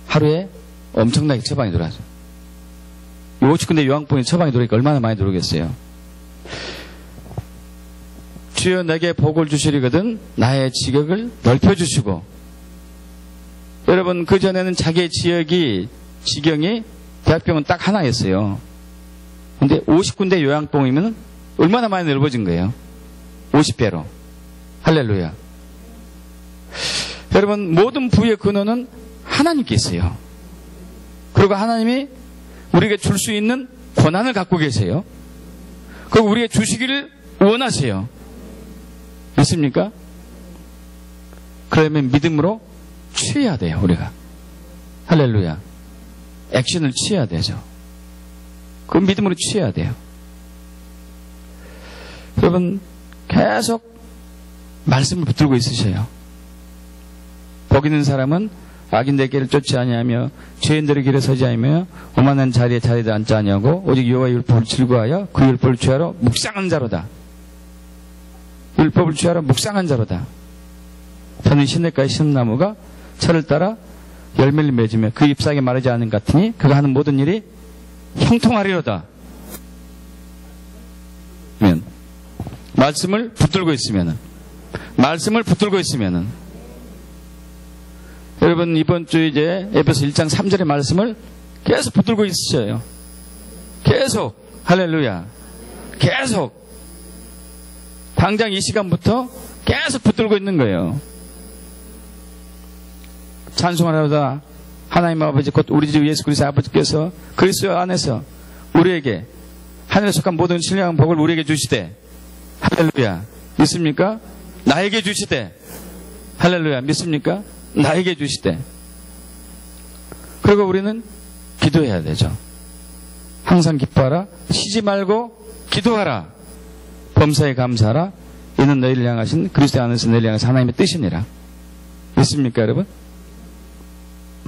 하루에 엄청나게 처방이 들어왔어요. 50군데 요양병원에 처방이 들어오니까 얼마나 많이 들어오겠어요. 주여 내게 복을 주시리거든 나의 지경을 넓혀주시고. 여러분, 그전에는 자기의 지경이 대학병원 딱 하나였어요. 근데 50군데 요양병원이면 얼마나 많이 넓어진 거예요. 50배로. 할렐루야. 여러분, 모든 부의 근원은 하나님께 있어요. 그리고 하나님이 우리에게 줄 수 있는 권한을 갖고 계세요. 그리고 우리에게 주시기를 원하세요. 믿습니까? 그러면 믿음으로 취해야 돼요, 우리가. 할렐루야. 액션을 취해야 되죠. 그 믿음으로 취해야 돼요. 여러분, 계속 말씀을 붙들고 있으셔요. 복 있는 사람은 악인들의 길을 쫓지 아니하며 죄인들의 길에 서지 아니하며 오만한 자리에 자리도 앉지 아니하고 오직 여호와의 율법을 즐거워하여 그 율법을 취하러 묵상한 자로다. 율법을 취하러 묵상한 자로다. 저는 시냇가의 신나무가 철을 따라 열매를 맺으며 그 잎사귀에 마르지 않은 것 같으니 그가 하는 모든 일이 형통하리로다. 말씀을 붙들고 있으면은 여러분, 이번 주 이제 에베소 1장 3절의 말씀을 계속 붙들고 있으셔요. 계속. 할렐루야. 계속. 당장 이 시간부터 계속 붙들고 있는 거예요. 찬송하라다 하나님 아버지 곧 우리 주 예수 그리스도 아버지께서 그리스도 안에서 우리에게 하늘에 속한 모든 신령한 복을 우리에게 주시되. 할렐루야. 믿습니까? 나에게 주시되. 할렐루야. 믿습니까? 나에게 주시되. 그리고 우리는 기도해야 되죠. 항상 기뻐하라. 쉬지 말고 기도하라. 범사에 감사하라. 이는 너희를 향하신 그리스도 안에서 너희를 향하신 하나님의 뜻이니라. 믿습니까, 여러분?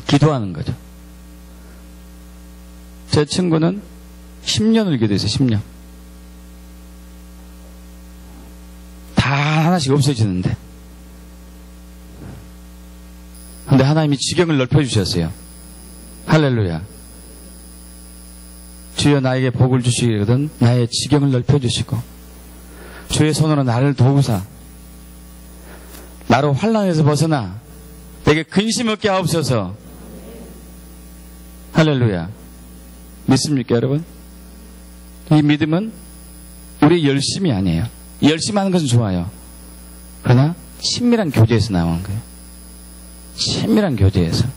기도하는 거죠. 제 친구는 10년을 기도했어요. 10년. 다 하나씩 없어지는데. 근데 하나님이 지경을 넓혀주셨어요. 할렐루야. 주여 나에게 복을 주시거든 나의 지경을 넓혀주시고 주의 손으로 나를 도우사 나로 환난에서 벗어나 내게 근심 없게 하옵소서. 할렐루야. 믿습니까, 여러분? 이 믿음은 우리의 열심이 아니에요. 열심히 하는 것은 좋아요. 그러나 친밀한 교제에서 나오는 거예요. 친밀한 교제에서.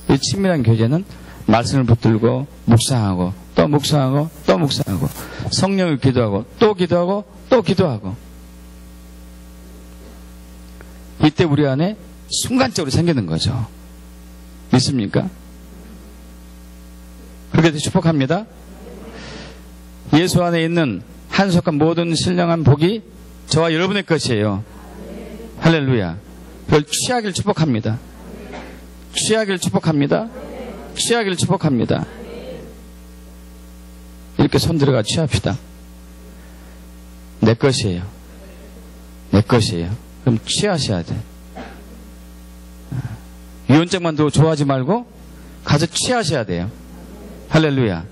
이 친밀한 교제는 말씀을 붙들고 묵상하고 또 묵상하고 또 묵상하고 성령을 기도하고 또 기도하고 또 기도하고, 이때 우리 안에 순간적으로 생기는 거죠. 믿습니까? 그렇게 축복합니다. 예수 안에 있는 한속한 모든 신령한 복이 저와 여러분의 것이에요. 할렐루야. 그걸 취하길 축복합니다. 취하길 축복합니다. 취하길 축복합니다. 이렇게 손 들어가 취합시다. 내 것이에요. 내 것이에요. 그럼 취하셔야 돼. 유언장만 두고 좋아하지 말고 가서 취하셔야 돼요. 할렐루야.